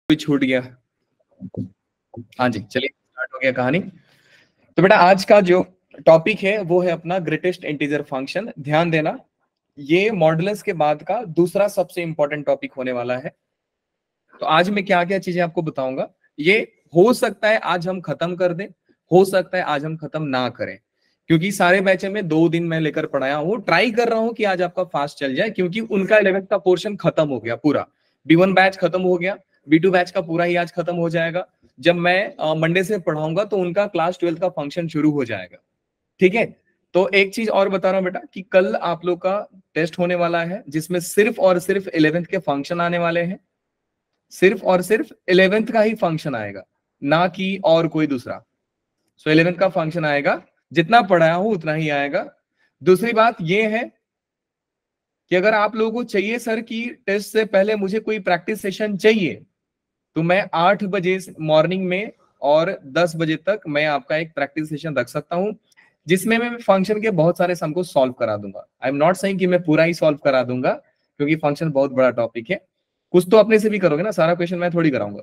कोई छूट गया? हाँ जी, चलिए स्टार्ट हो गया कहानी। तो बेटा आज का जो टॉपिक है वो है अपना ग्रेटेस्ट इंटीजर फंक्शन। ध्यान देना, ये मॉडुलस के बाद का दूसरा सबसे इंपॉर्टेंट टॉपिक होने वाला है। तो आज मैं क्या क्या चीजें आपको बताऊंगा। ये हो सकता है आज हम खत्म कर दें, हो सकता है आज हम खत्म ना करें, क्योंकि सारे बैच में 2 दिन मैं लेकर पढ़ाया हूँ। ट्राई कर रहा हूँ कि आज आपका फास्ट चल जाए, क्योंकि उनका 11th का पोर्शन खत्म हो गया पूरा। B1 बैच खत्म हो गया, B2 बैच का पूरा ही आज खत्म हो जाएगा। जब मैं मंडे से पढ़ाऊंगा तो उनका क्लास 12 का फंक्शन शुरू हो जाएगा। ठीक है, तो एक चीज और बता रहा हूं बेटा कि कल आप लोग का टेस्ट होने वाला है, जिसमें सिर्फ और सिर्फ 11th के फंक्शन आने वाले हैं। सिर्फ और सिर्फ 11th का ही फंक्शन आएगा, ना कि और कोई दूसरा। सो 11th का फंक्शन आएगा, जितना पढ़ाया हूं उतना ही आएगा। दूसरी बात यह है कि अगर आप लोगों को चाहिए सर कि टेस्ट से पहले मुझे कोई प्रैक्टिस सेशन चाहिए, तो मैं 8 बजे मॉर्निंग में और 10 बजे तक मैं आपका एक प्रैक्टिस सेशन रख सकता हूं, जिसमें मैं फंक्शन के बहुत सारे सम को सॉल्व करा दूंगा। आई एम नॉट सेइंग कि मैं पूरा ही सॉल्व करा दूंगा, क्योंकि फंक्शन बहुत बड़ा टॉपिक है। कुछ तो अपने से भी करोगे ना, सारा क्वेश्चन मैं थोड़ी कराऊंगा।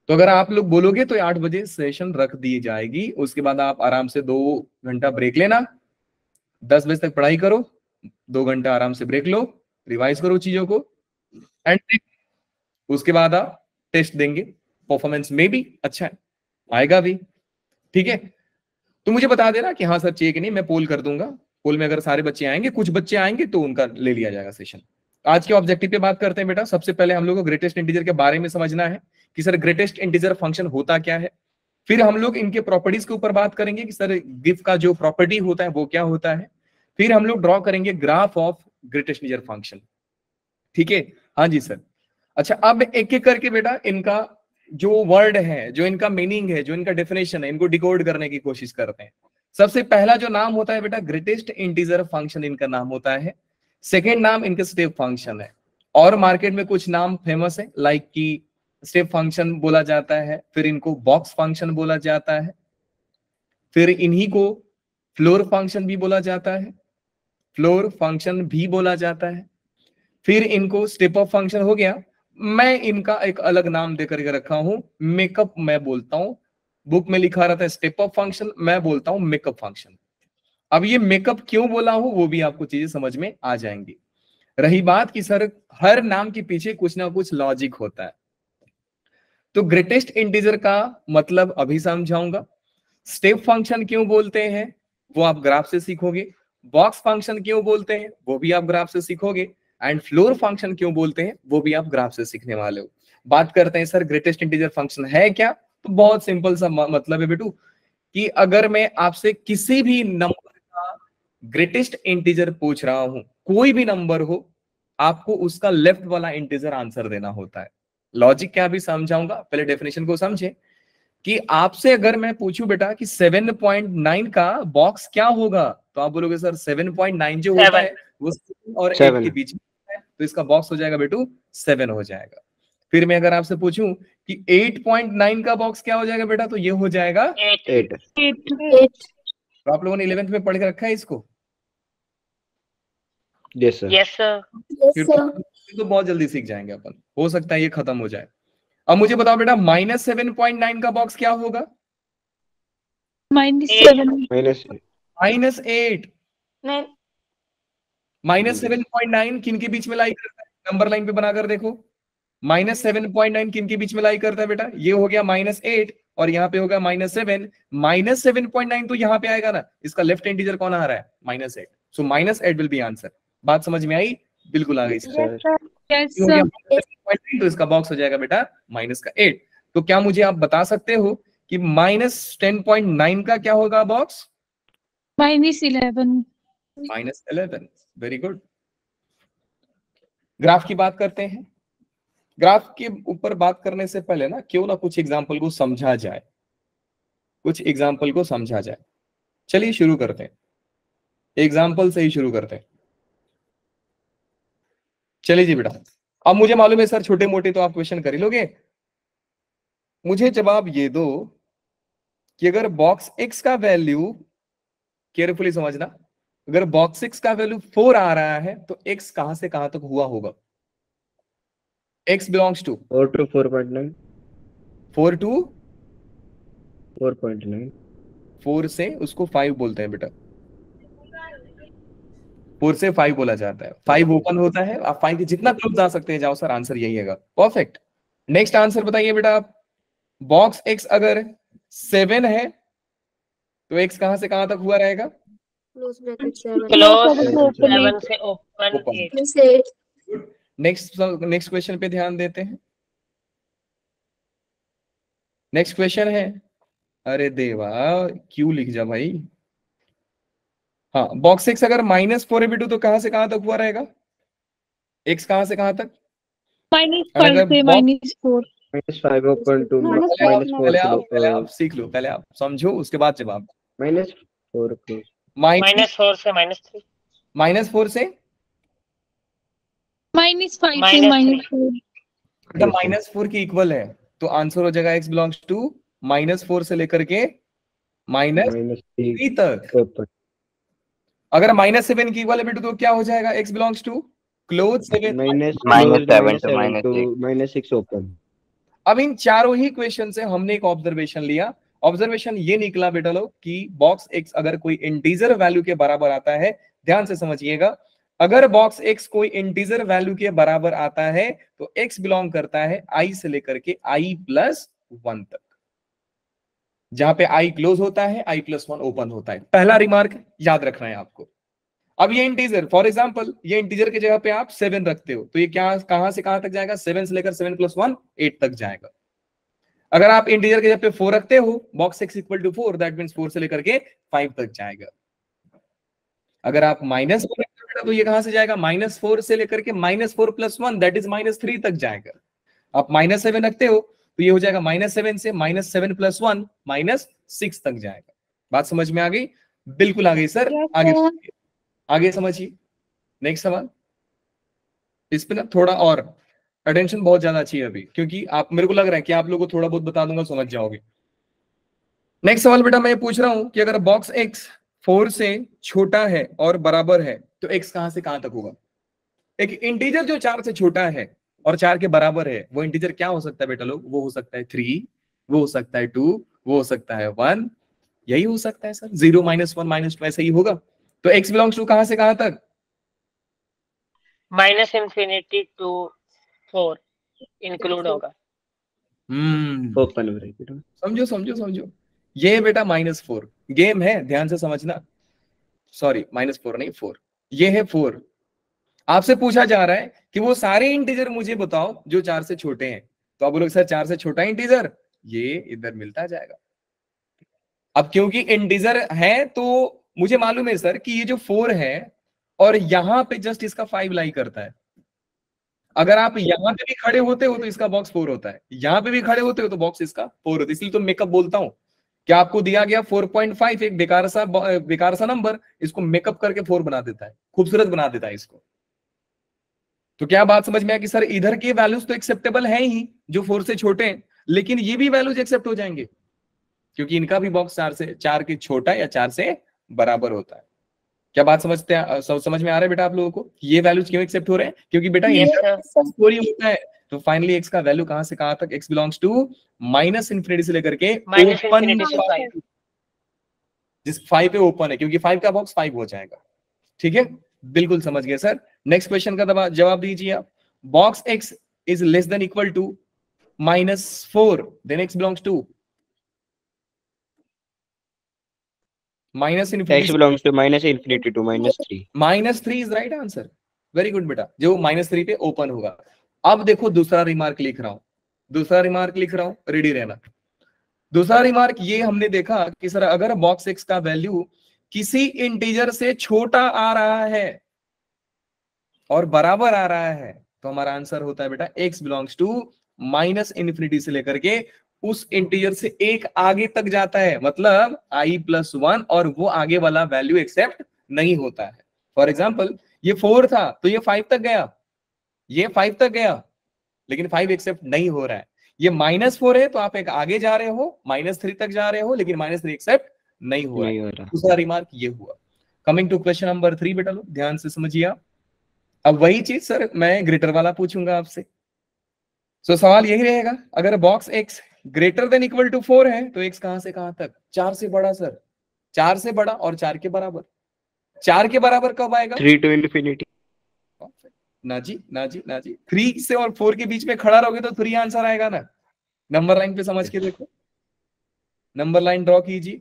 तो अगर आप लोग बोलोगे तो 8 बजे सेशन रख दी जाएगी। उसके बाद आप आराम से 2 घंटा ब्रेक लेना, 10 बजे तक पढ़ाई करो, 2 घंटा आराम से ब्रेक लो, रिवाइज करो चीजों को, एंड उसके बाद आप टेस्ट देंगे। परफॉर्मेंस में भी अच्छा आएगा भी। ठीक है, तो मुझे बता देना कि हाँ सर चाहिए कि नहीं, मैं पोल कर दूंगा। पोल में अगर सारे बच्चे आएंगे, कुछ बच्चे आएंगे तो उनका ले लिया जाएगा सेशन। आज के ऑब्जेक्टिव पे बात करते हैं बेटा। सबसे पहले हम लोग को ग्रेटेस्ट इंटीजर के बारे में समझना है कि सर ग्रेटेस्ट इंटीजर फंक्शन होता क्या है। फिर हम लोग इनके प्रॉपर्टीज के ऊपर बात करेंगे कि सर गिफ का जो प्रॉपर्टी होता है वो क्या होता है। फिर हम लोग ड्रॉ करेंगे graph of greatest integer function. ठीक है, हाँ जी सर। अच्छा, अब एक एक करके बेटा इनका जो वर्ड है, जो इनका मीनिंग है, जो इनका डेफिनेशन है, इनको डिकोड करने की कोशिश करते हैं। सबसे पहला जो नाम होता है बेटा, ग्रेटेस्ट इंटीजर फंक्शन इनका नाम होता है। सेकेंड नाम इनका स्टेप फंक्शन है। और मार्केट में कुछ नाम फेमस है, लाइक कि स्टेप फंक्शन बोला जाता है, फिर इनको बॉक्स फंक्शन बोला जाता है, फिर इन्हीं को फ्लोर फंक्शन भी बोला जाता है, फ्लोर फंक्शन भी बोला जाता है, फिर इनको स्टेप ऑफ फंक्शन हो गया। मैं इनका एक अलग नाम देकर के रखा हूं, मेकअप मैं बोलता हूं। बुक में लिखा रहता है स्टेप ऑफ फंक्शन, मैं बोलता हूं मेकअप फंक्शन। अब ये मेकअप क्यों बोला हूं वो भी आपको चीजें समझ में आ जाएंगी। रही बात कि सर हर नाम के पीछे कुछ ना कुछ लॉजिक होता है, तो ग्रेटेस्ट इंटीजर का मतलब अभी समझाऊंगा। स्टेप फंक्शन क्यों बोलते हैं वो आप ग्राफ से सीखोगे, बॉक्स फंक्शन क्यों बोलते हैं वो भी आप ग्राफ से सीखोगे, एंड फ्लोर फंक्शन क्यों बोलते हैं वो भी आप ग्राफ से सीखने वाले हो। बात करते हैं सर ग्रेटेस्ट इंटीजर फंक्शन है क्या। तो बहुत सिंपल सा मतलब है बेटू कि अगर मैं आपसे किसी भी नंबर का ग्रेटेस्ट इंटीजर पूछ रहा हूं, कोई भी नंबर हो, आपको उसका लेफ्ट वाला इंटीजर आंसर देना होता है। लॉजिक क्या भी समझाऊंगा, पहले डेफिनेशन को समझे कि आपसे अगर मैं पूछूं बेटा कि 7.9 का बॉक्स क्या होगा, तो आप बोलोगे सर 7.9 जो होता है वो 7 और 8 के बीच में है, तो इसका बॉक्स हो जाएगा बेटू 7 हो जाएगा। फिर मैं अगर आपसे पूछूं कि 8.9 का बॉक्स क्या हो जाएगा बेटा, तो ये हो जाएगा 8। तो आप लोगों ने 11th में पढ़ के रखा है इसको? Yes sir. Yes sir. फिर तो बहुत जल्दी सीख जाएंगे अपन, हो सकता है ये खत्म हो जाए। अब मुझे बताओ बेटा -7.9 का बॉक्स क्या होगा? -8। -7.9 किन के बीच में लाई करता है, नंबर लाइन पे बनाकर देखो। -7.9 किन के बीच में लाई करता है बेटा, ये हो गया -8 और यहाँ पे होगा -7। -7.9 तो यहाँ पे आएगा ना, इसका लेफ्ट इंटीजर कौन आ रहा है, -8। सो -8 विल बी आंसर। बात समझ में आई? बिल्कुल आ गई सर। हो गया -7.9, तो इसका बॉक्स हो जाएगा बेटा -8। तो क्या मुझे आप बता सकते हो कि -10.9 का क्या होगा बॉक्स? -11। -11। Very good. ग्राफ की बात करते हैं। ग्राफ के ऊपर बात करने से पहले ना क्यों ना कुछ एग्जाम्पल को समझा जाए, कुछ एग्जाम्पल को समझा जाए। चलिए शुरू करते हैं, एग्जाम्पल से ही शुरू करते हैं। चलिए जी बेटा, अब मुझे मालूम है सर छोटे मोटे तो आप क्वेश्चन कर ही लोगे। मुझे जवाब ये दो कि अगर बॉक्स x का वैल्यू, केयरफुली समझना, अगर बॉक्स x का वैल्यू 4 आ रहा है तो x कहां से कहां तक हुआ होगा? x belongs to 4 to 4.9 4 to 4.9 4 से उसको 5 बोलते हैं बेटा, 4 से 5 बोला जाता है, 5 ओपन होता है, आप 5 के जितना क्लोज जा सकते हैं जाओ सर, आंसर यही है। परफेक्ट। नेक्स्ट आंसर बताइए बेटा आप, बॉक्स x अगर 7 है तो x कहां से कहां तक हुआ रहेगा? क्लोज ब्रैकेट 7 Close open 7 से open Open. 8। Plus 8 next question पे ध्यान देते हैं। नेक्स्ट क्वेश्चन है, अरे देवा क्यों लिख जा भाई। हाँ, बॉक्स x अगर -4 है बेटू तो कहां से कहां तक हुआ रहेगा? x कहां से कहां तक? -5 से -4 -5 open to पहले -4 आप सीख लो, पहले आप समझो, उसके बाद जवाब। -4 close -4 से -3 -4 से -5 से -3 -4 बेटा -4 की इक्वल है, तो आंसर हो जाएगा x बिलोंग्स टू -4 से लेकर के -3 तक। open अगर -7 की इक्वल है बेटू तो क्या हो जाएगा? x belongs to close 7 -7 to -6 open। अब इन चारों ही क्वेश्चन से हमने एक ऑब्जर्वेशन लिया। ऑब्जर्वेशन ये निकला बेटा लोग कि बॉक्स x अगर कोई इंटीजर वैल्यू के बराबर आता है, ध्यान से समझिएगा, अगर बॉक्स x कोई इंटीजर वैल्यू के बराबर आता है तो x बिलोंग करता है i से लेकर के i+1 तक। जहां पे i क्लोज होता है, i+1 ओपन होता है। पहला रिमार्क याद रखना है आपको। अब ये इंटीजर, फॉर एग्जांपल ये इंटीजर की जगह पे आप 7 रखते हो तो ये क्या कहां से कहां तक जाएगा? 7 से लेकर 7+1 8 तक जाएगा। अगर आप इंटीजर की जगह पे 4 रखते हो, box x equal to 4, that means 4 से लेकर के 5 तक जाएगा। अगर आप माइनस तो ये कहां से जाएगा? -4 से लेकर के -4+1 दैट इज -3 तक जाएगा। आप -7 रखते हो तो ये हो जाएगा -7 से -7+1 -6 तक जाएगा। बात समझ में आ गई? बिल्कुल आ गई सर। आगे समझिए। नेक्स्ट सवाल, इस पे ना थोड़ा और अटेंशन बहुत ज्यादा चाहिए अभी, क्योंकि आप, मेरे को लग रहा है कि आप लोगों को थोड़ा बहुत बता दूंगा समझ जाओगे। नेक्स्ट सवाल बेटा मैं पूछ रहा हूं कि अगर बॉक्स x 4 से छोटा है और बराबर है तो x कहां से कहां तक होगा? एक इंटीजर जो 4 से छोटा है और 4 के बराबर है, वो इंटीजर क्या हो सकता है बेटा लोग? वो हो सकता है 3, वो हो सकता है 2, वो हो सकता है 1, यही हो सकता है सर। 0 -1 -2 ऐसा ही होगा। तो x बिलोंग्स टू कहां से कहां तक? -∞ to 4 इंक्लूड होगा। ओपन ब्रैकेट समझो समझो समझो, ये बेटा -4 गेम है, ध्यान से समझना। सॉरी -4 नहीं 4, ये है 4। आपसे पूछा जा रहा है कि वो सारे इंटीजर मुझे बताओ जो 4 से छोटे हैं, तो आप बोलोगे सर 4 से छोटा इंटीजर ये इधर मिलता जाएगा। अब क्योंकि इंटीजर है तो मुझे मालूम है सर कि ये जो 4 है और यहां पे जस्ट इसका 5 लाई करता है। अगर आप यहां पे भी खड़े होते हो तो इसका बॉक्स 4 होता है, यहां पे भी खड़े होते हो तो बॉक्स इसका 4 होता है। इसलिए तो मेकअप बोलता हूं कि आपको दिया गया 4.5 एक बेकार सा नंबर, इसको मेकअप करके 4 बना देता है, खूबसूरत बना देता है इसको। तो क्या बात समझ में आया कि सर इधर के वैल्यूज तो एक्सेप्टेबल है ही जो 4 से छोटे हैं, लेकिन ये भी वैल्यूज एक्सेप्ट हो जाएंगे क्योंकि इनका भी बॉक्स 4 के छोटा या 4 से बराबर होता है। क्या बात समझते हैं? समझ में आ रहा है बेटा आप लोगों को ये वैल्यूज क्यों एक्सेप्ट हो रहे हैं? क्योंकि बेटा स्कोर ही होता है। तो फाइनली एक्स का वैल्यू कहां से कहां तक? एक्स बिलोंग्स टू -∞ से लेकर के ओपन, जिस 5 पे ओपन है, क्योंकि 5 का बॉक्स 5 हो जाएगा। ठीक है, बिल्कुल समझ गए सर। नेक्स्ट क्वेश्चन का जवाब दीजिए आप। Box x is less than equal to -4, then x belongs to x belongs to -∞ to -3 -3 is right answer. Very good बेटा, जो -3 पे ओपन होगा। अब देखो दूसरा रिमार्क लिख रहा हूं, रेडी रहना। दूसरा रिमार्क ये हमने देखा कि सर अगर बॉक्स x का वैल्यू किसी इंटीजर से छोटा आ रहा है और बराबर आ रहा है तो हमारा आंसर होता है बेटा x बिलोंग्स टू -∞ से लेकर के उस इंटीजर से एक आगे तक जाता है, मतलब i+1, और वो आगे वाला वैल्यू एक्सेप्ट नहीं होता है। फॉर एग्जाम्पल ये 4 था तो ये 5 तक गया, ये 5 तक गया, लेकिन 5 एक्सेप्ट नहीं हो रहा है। ये -4 है तो आप एक आगे जा रहे हो, -3 तक जा रहे हो, लेकिन -3 एक्सेप्ट नहीं हो रहा है। दूसरा रिमार्क ये हुआ। कमिंग टू क्वेश्चन नंबर 3 बेटा लोग ध्यान से समझिए आप। अब वही चीज सर मैं ग्रेटर वाला पूछूंगा आपसे। सो सवाल यही रहेगा, अगर box x greater than equal to 4 है तो x कहां से कहां तक? 4 से बड़ा सर, 4 से बड़ा और 4 के बराबर। 4 के बराबर कब आएगा? 3 to infinity। ना जी ना जी ना जी, 3 से और 4 के बीच में खड़ा रहोगे तो 3 आंसर आएगा ना। नंबर लाइन पे समझ के देखो, नंबर लाइन ड्रॉ कीजिए।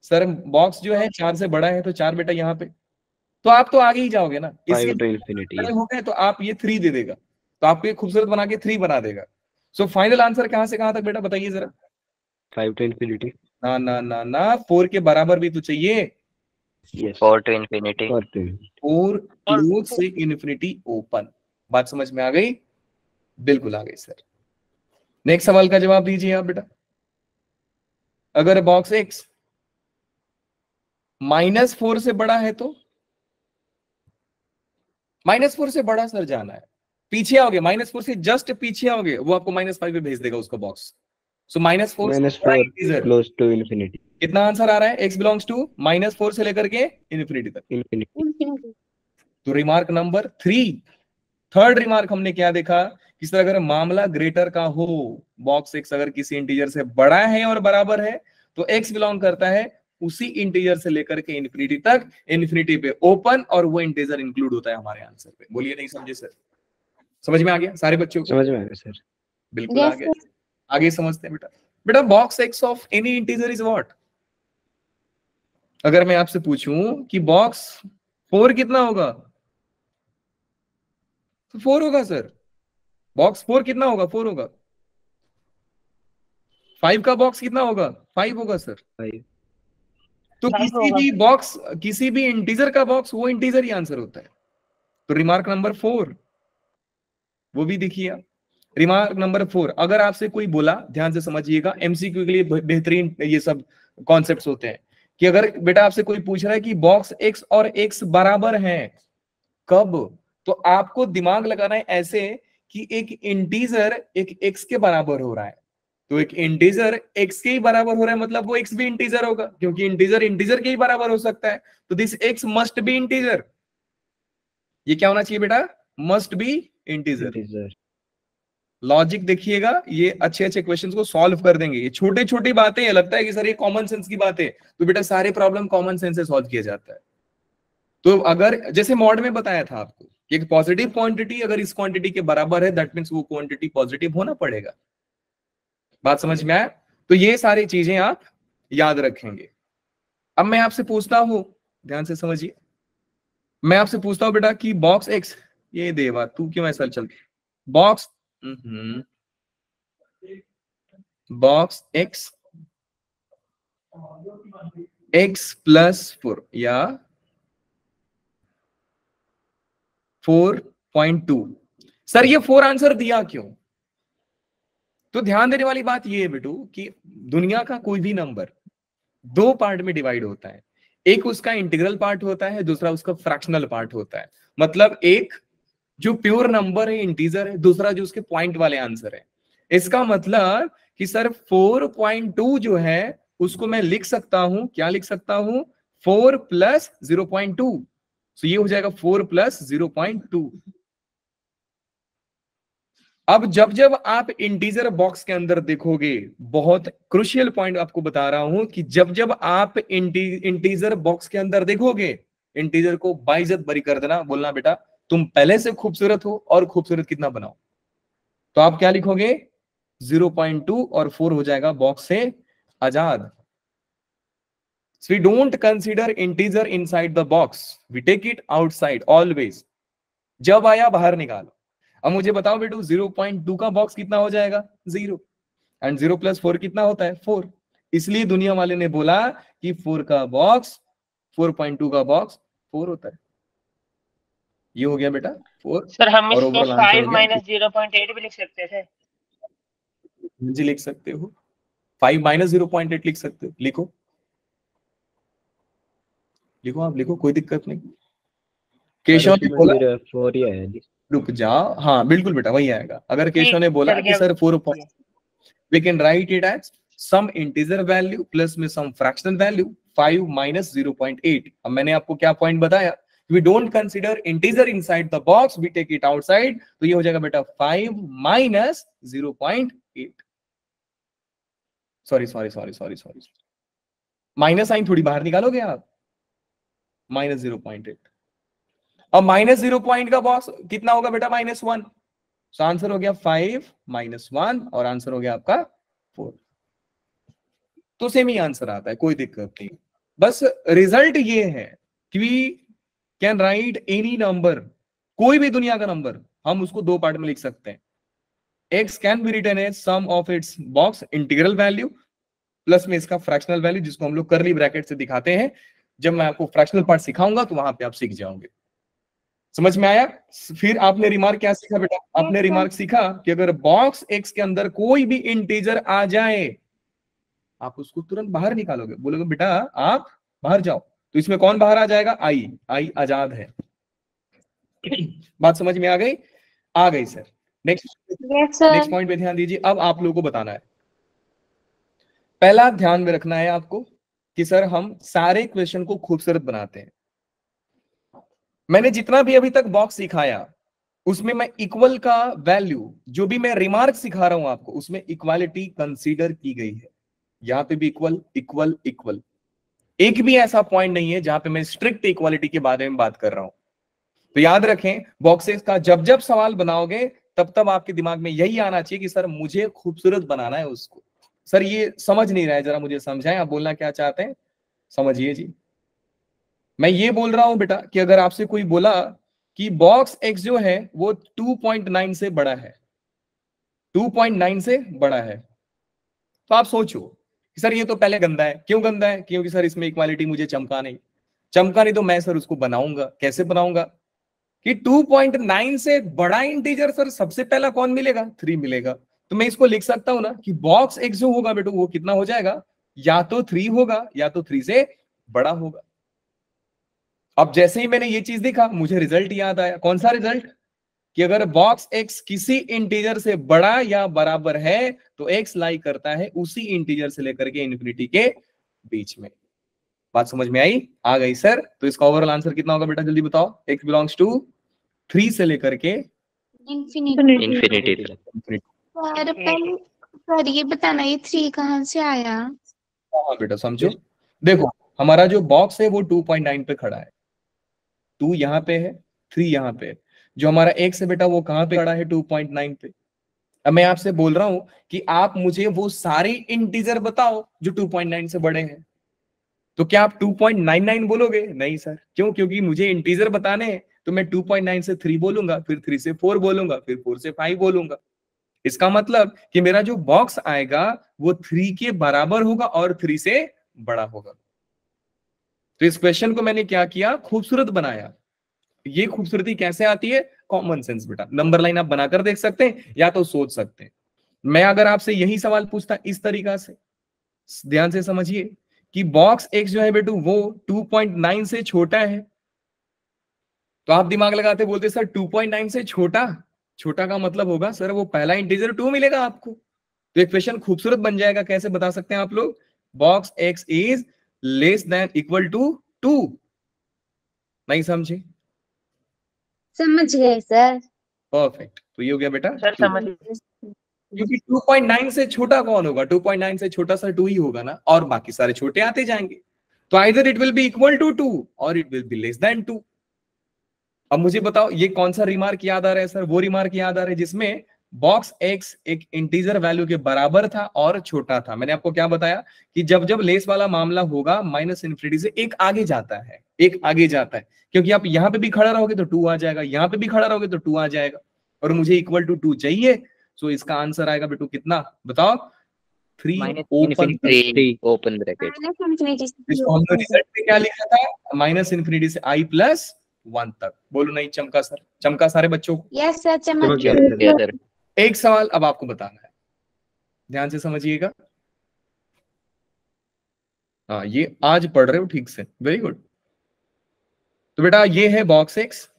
सर बॉक्स जो है 4 से बड़ा है तो 4 बेटा यहाँ पे, तो आप तो आगे ही जाओगे ना। 5 to infinity। हो गए तो आप ये 3 दे देगा, तो आपको ये खूबसूरत बना के 3 बना देगा। सो फाइनल आंसर कहां से कहां तक बेटा बताइए जरा? 5 to infinity। ना ना ना ना, 4 के बराबर भी तो चाहिए। Yes। 4 to infinity। 4 to infinity। 4 close से इन्फिनिटी ओपन। बात समझ में आ गई? बिल्कुल आ गई सर। नेक्स्ट सवाल का जवाब दीजिए आप बेटा। अगर बॉक्स x -4 से बड़ा है तो? -4 से बड़ा सर जाना है, पीछे आओगे, -4 से जस्ट पीछे आओगे, वो आपको -5 पे भेज देगा उसका box. So -4 close to infinity. कितना आंसर आ रहा है? x बिलोंग्स टू -4 से लेकर के इन्फिनिटी तक। इन्फिनिटी। तो रिमार्क नंबर 3, थर्ड रिमार्क हमने क्या देखा कि सर अगर मामला ग्रेटर का हो, बॉक्स x अगर किसी इंटीजर से बड़ा है और बराबर है तो x बिलोंग करता है उसी इंटीजर से लेकर के इन्फिनिटी तक, इन्फिनिटी पे ओपन, और वो इंटीजर इंक्लूड होता है हमारे आंसर पे। बोलिए नहीं समझे सर? समझ में आ गया सारे बच्चों को? समझ में आ गया सर। बिल्कुल आ गया। आगे समझते हैं बेटा। बेटा box x of any integer is what? अगर मैं आपसे पूछूं कि बॉक्स 4 कितना होगा तो 4 होगा सर। बॉक्स 4 कितना होगा? 4 होगा। 5 का बॉक्स कितना होगा? 5 होगा सर। 5। तो किसी भी बॉक्स, किसी भी इंटीजर का बॉक्स वो इंटीजर ही आंसर होता है। तो रिमार्क नंबर 4 वो भी देखिए आप। रिमार्क नंबर 4, अगर आपसे कोई बोला, ध्यान से समझिएगा, एमसीक्यू के लिए बेहतरीन ये सब कॉन्सेप्ट्स होते हैं, कि अगर बेटा आपसे कोई पूछ रहा है कि बॉक्स x और x बराबर हैं कब, तो आपको दिमाग लगाना है ऐसे कि एक इंटीजर एक x के बराबर हो रहा है, तो एक इंटीजर x के ही बराबर हो रहा है, मतलब वो x भी इंटीजर होगा, क्योंकि इंटीजर इंटीजर के ही बराबर हो सकता है। तो this x must B integer. ये क्या होना चाहिए बेटा? Must be integer. लॉजिक देखिएगा, ये अच्छे अच्छे क्वेश्चंस को सॉल्व कर देंगे। ये छोटी छोटी बातें लगता है कि सर ये कॉमन सेंस की बात है, तो बेटा सारे प्रॉब्लम कॉमन सेंस से सॉल्व किया जाता है। तो अगर जैसे मॉड में बताया था आपको, एक पॉजिटिव क्वांटिटी अगर इस क्वांटिटी के बराबर है, दैट मींस वो क्वांटिटी पॉजिटिव होना पड़ेगा। बात समझ में आया? तो ये सारी चीजें आप याद रखेंगे। अब मैं आपसे पूछता हूं, ध्यान से समझिए, मैं आपसे पूछता हूं बेटा कि बॉक्स x, ये देवा तू क्यों ऐसा चलती, बॉक्स बॉक्स x +4 या 4.2, सर ये 4 आंसर दिया क्यों? तो ध्यान देने वाली बात ये है बेटू कि दुनिया का कोई भी नंबर 2 पार्ट में डिवाइड होता है। एक उसका इंटीग्रल पार्ट होता है, दूसरा उसका फ्रैक्शनल पार्ट होता है। मतलब एक जो प्योर नंबर है, इंटीजर है, दूसरा जो उसके पॉइंट वाले आंसर है। इसका मतलब कि सर 4.2 जो है उसको मैं लिख सकता हूं, क्या लिख सकता हूं? 4 + 0.2। तो ये हो जाएगा 4 + 0.2। अब जब जब आप इंटीजर बॉक्स के अंदर देखोगे, बहुत क्रुशियल पॉइंट आपको बता रहा हूं कि जब जब आप इंटीजर बॉक्स के अंदर देखोगे, इंटीजर को बाइज्जत बरी कर देना, बोलना बेटा तुम पहले से खूबसूरत हो और खूबसूरत कितना बनाओ। तो आप क्या लिखोगे? 0.2 और 4 हो जाएगा बॉक्स से आजाद। So we don't consider integer inside the box, we take it outside always। जब आया बाहर निकालो। अब मुझे बताओ बेटू 0.2 का बॉक्स कितना हो जाएगा? 0, एंड 0 + 4 कितना होता है? 4। इसलिए दुनिया वाले ने बोला कि 4 का बॉक्स, 4.2 का बॉक्स 4 होता है। ये हो गया बेटा 4। सर हम और इसको ओवरऑल 5 आंसर - 0.8 भी लिख सकते थे। जी लिख सकते हो, 5 - 0.8 लिख सकते हो। लिखो लिखो, आप लिखो, कोई दिक्कत नहीं। केशव ने बोला 4 ही आया। रुक जाओ, हाँ बिल्कुल बेटा वही आएगा। अगर केशव ने बोला कि sir 4, we can write it as some integer value plus में सम फ्रैक्शनल वैल्यू 5 - 0.8। अब मैंने आपको क्या पॉइंट बताया we don't consider integer inside the box, we take it outside, तो ये हो जाएगा बेटा 5 माइनस 0.8। सॉरी, माइनस साइन थोड़ी बाहर निकालोगे आप, माइनस 0.8। अब माइनस 0 का बॉक्स कितना होगा बेटा, -1, तो आंसर हो गया 5 माइनस 1 और आंसर हो गया आपका 4। तो सेम ही आंसर आता है, कोई दिक्कत नहीं। बस रिजल्ट ये है कि we can write any number, कोई भी दुनिया का नंबर हम उसको दो पार्ट में लिख सकते हैं। x can be written as sum of its box integral value plus में इसका फ्रैक्शनल वैल्यू, जिसको हम लोग करली ब्रैकेट से दिखाते हैं। जब मैं आपको फ्रैक्शनल पार्ट सिखाऊंगा तो वहां पे आप सीख जाओगे। समझ में आया? फिर आपने रिमार्क क्या सीखा बेटा, आपने रिमार्क सीखा कि अगर बॉक्स x के अंदर कोई भी इंटीजर आ जाए आप उसको तुरंत बाहर निकालोगे, बोलोगे बेटा आप बाहर जाओ, तो इसमें कौन बाहर आ जाएगा, आई आजाद है। बात समझ में आ गई? आ गई सर। नेक्स्ट पॉइंट पे ध्यान दीजिए। अब आप लोगों को बताना है, पहला ध्यान में रखना है आपको कि सर हम सारे क्वेश्चन को खूबसूरत बनाते हैं। मैंने जितना भी अभी तक बॉक्स सिखाया उसमें मैं इक्वल का वैल्यू, जो भी मैं रिमार्क सिखा रहा हूं आपको, उसमें इक्वालिटी कंसीडर की गई है। यहां पे भी इक्वल इक्वल इक्वल, एक भी ऐसा पॉइंट नहीं है जहां पे मैं स्ट्रिक्ट इक्वालिटी के बारे में बात कर रहा हूं। तो याद रखें, बॉक्सेस का जब जब सवाल बनाओगे तब तब आपके दिमाग में यही आना चाहिए कि सर मुझे खूबसूरत बनाना है उसको। सर ये समझ नहीं रहा है, जरा मुझे समझाएं, आप बोलना क्या चाहते हैं, समझिए जी। मैं ये बोल रहा हूं बेटा कि अगर आपसे कोई बोला कि बॉक्स x जो है वो 2.9 से बड़ा है, 2.9 से बड़ा है, तो आप सोचो कि सर ये तो पहले गंदा है। क्यों गंदा है? क्योंकि सर इसमें इक्वालिटी मुझे चमका नहीं, तो मैं सर उसको बनाऊंगा, कैसे बनाऊंगा कि 2.9 से बड़ा इंटीजर सर सबसे पहला कौन मिलेगा, 3 मिलेगा। तो मैं इसको लिख सकता हूं ना कि बॉक्स x जो होगा बेटो वो कितना हो जाएगा, या तो 3 होगा या तो 3 से बड़ा होगा। अब जैसे ही मैंने ये चीज देखा मुझे रिजल्ट याद आया। कौन सा रिजल्ट? कि अगर बॉक्स x किसी इंटीजर से बड़ा या बराबर है तो x लाई करता है उसी इंटीजर से लेकर के इन्फिनिटी के बीच में। बात समझ में आई? आ गई सर। तो इसका ओवरऑल आंसर कितना होगा बेटा, जल्दी बताओ। x बिलोंग्स टू 3 से लेकर के इन्फिनिटी। सर ये बताना, ये 3 कहाँ से आया? हाँ बेटा समझो, देखो हमारा जो बॉक्स है वो 2.9 पे खड़ा है, 2 यहाँ पे है, 3 यहाँ पे है। जो हमारा x है बेटा वो कहाँ पे खड़ा है, 2.9 पे। अब मैं आपसे बोल रहा हूं कि आप मुझे वो सारे इंटीजर बताओ जो 2.9 से बड़े हैं। तो क्या आप 2.99 बोलोगे? नहीं सर। क्यों? क्योंकि मुझे इंटीजर बताने हैं, तो मैं 2.9 से 3 बोलूंगा, फिर 3 से 4 बोलूंगा, फिर 4 से 5 बोलूंगा। इसका मतलब कि मेरा जो बॉक्स आएगा वो 3 के बराबर होगा और 3 से बड़ा होगा। तो इस क्वेश्चन को मैंने क्या किया, खूबसूरत बनाया। ये खूबसूरती कैसे आती है? कॉमन सेंस बेटा। नंबर लाइन आप बनाकर देख सकते हैं या तो सोच सकते हैं। मैं अगर आपसे यही सवाल पूछता इस तरीका से, ध्यान से समझिए कि बॉक्स x जो है बेटू वो 2.9 से छोटा है, तो आप दिमाग लगाते बोलते सर 2.9 से छोटा, छोटा का मतलब होगा सर वो पहला इंटीजर 2 मिलेगा आपको। तो इक्वेशन खूबसूरत बन जाएगा। कैसे बता सकते हैं आप लोग? Box x is less than equal to 2। नहीं समझे? समझ गए सर। परफेक्ट। तो ये हो गया बेटा सर 2। समझ क्योंकि 2.9 से छोटा कौन होगा? 2.9 से छोटा सर 2 ही होगा ना, और बाकी सारे छोटे आते जाएंगे। तो either it will be equal to 2 और it will be less than 2। अब मुझे बताओ ये कौन सा रिमार्क याद आ रहा है सर? वो रिमार्क याद आ रहा है जिसमें बॉक्स x एक इंटीजर वैल्यू के बराबर था और छोटा था। मैंने आपको क्या बताया कि जब जब लेस वाला मामला होगा माइनस इन्फिनिटी से एक आगे जाता है, एक आगे जाता है। क्योंकि आप यहां पे भी खड़ा रहोगे तो 2 आ जाएगा, यहां पे भी खड़ा रहोगे तो 2 आ जाएगा, और मुझे इक्वल टू 2 चाहिए। सो इसका आंसर आएगा बेटू कितना बताओ? 3 ओपन ओपन ब्रैकेट। इसको हमने रिजल्ट में क्या लिखा था? माइनस इन्फिनिटी से i प्लस 1 तक। बोलो नहीं चमका सर? चमका सारे बच्चों को? यस सर, चमक चमक गया गया। सर। एक सवाल अब आपको बताना है, ध्यान से समझिएगा। हाँ ये आज पढ़ रहे हो ठीक से, वेरी गुड। तो बेटा ये है बॉक्स एक्स,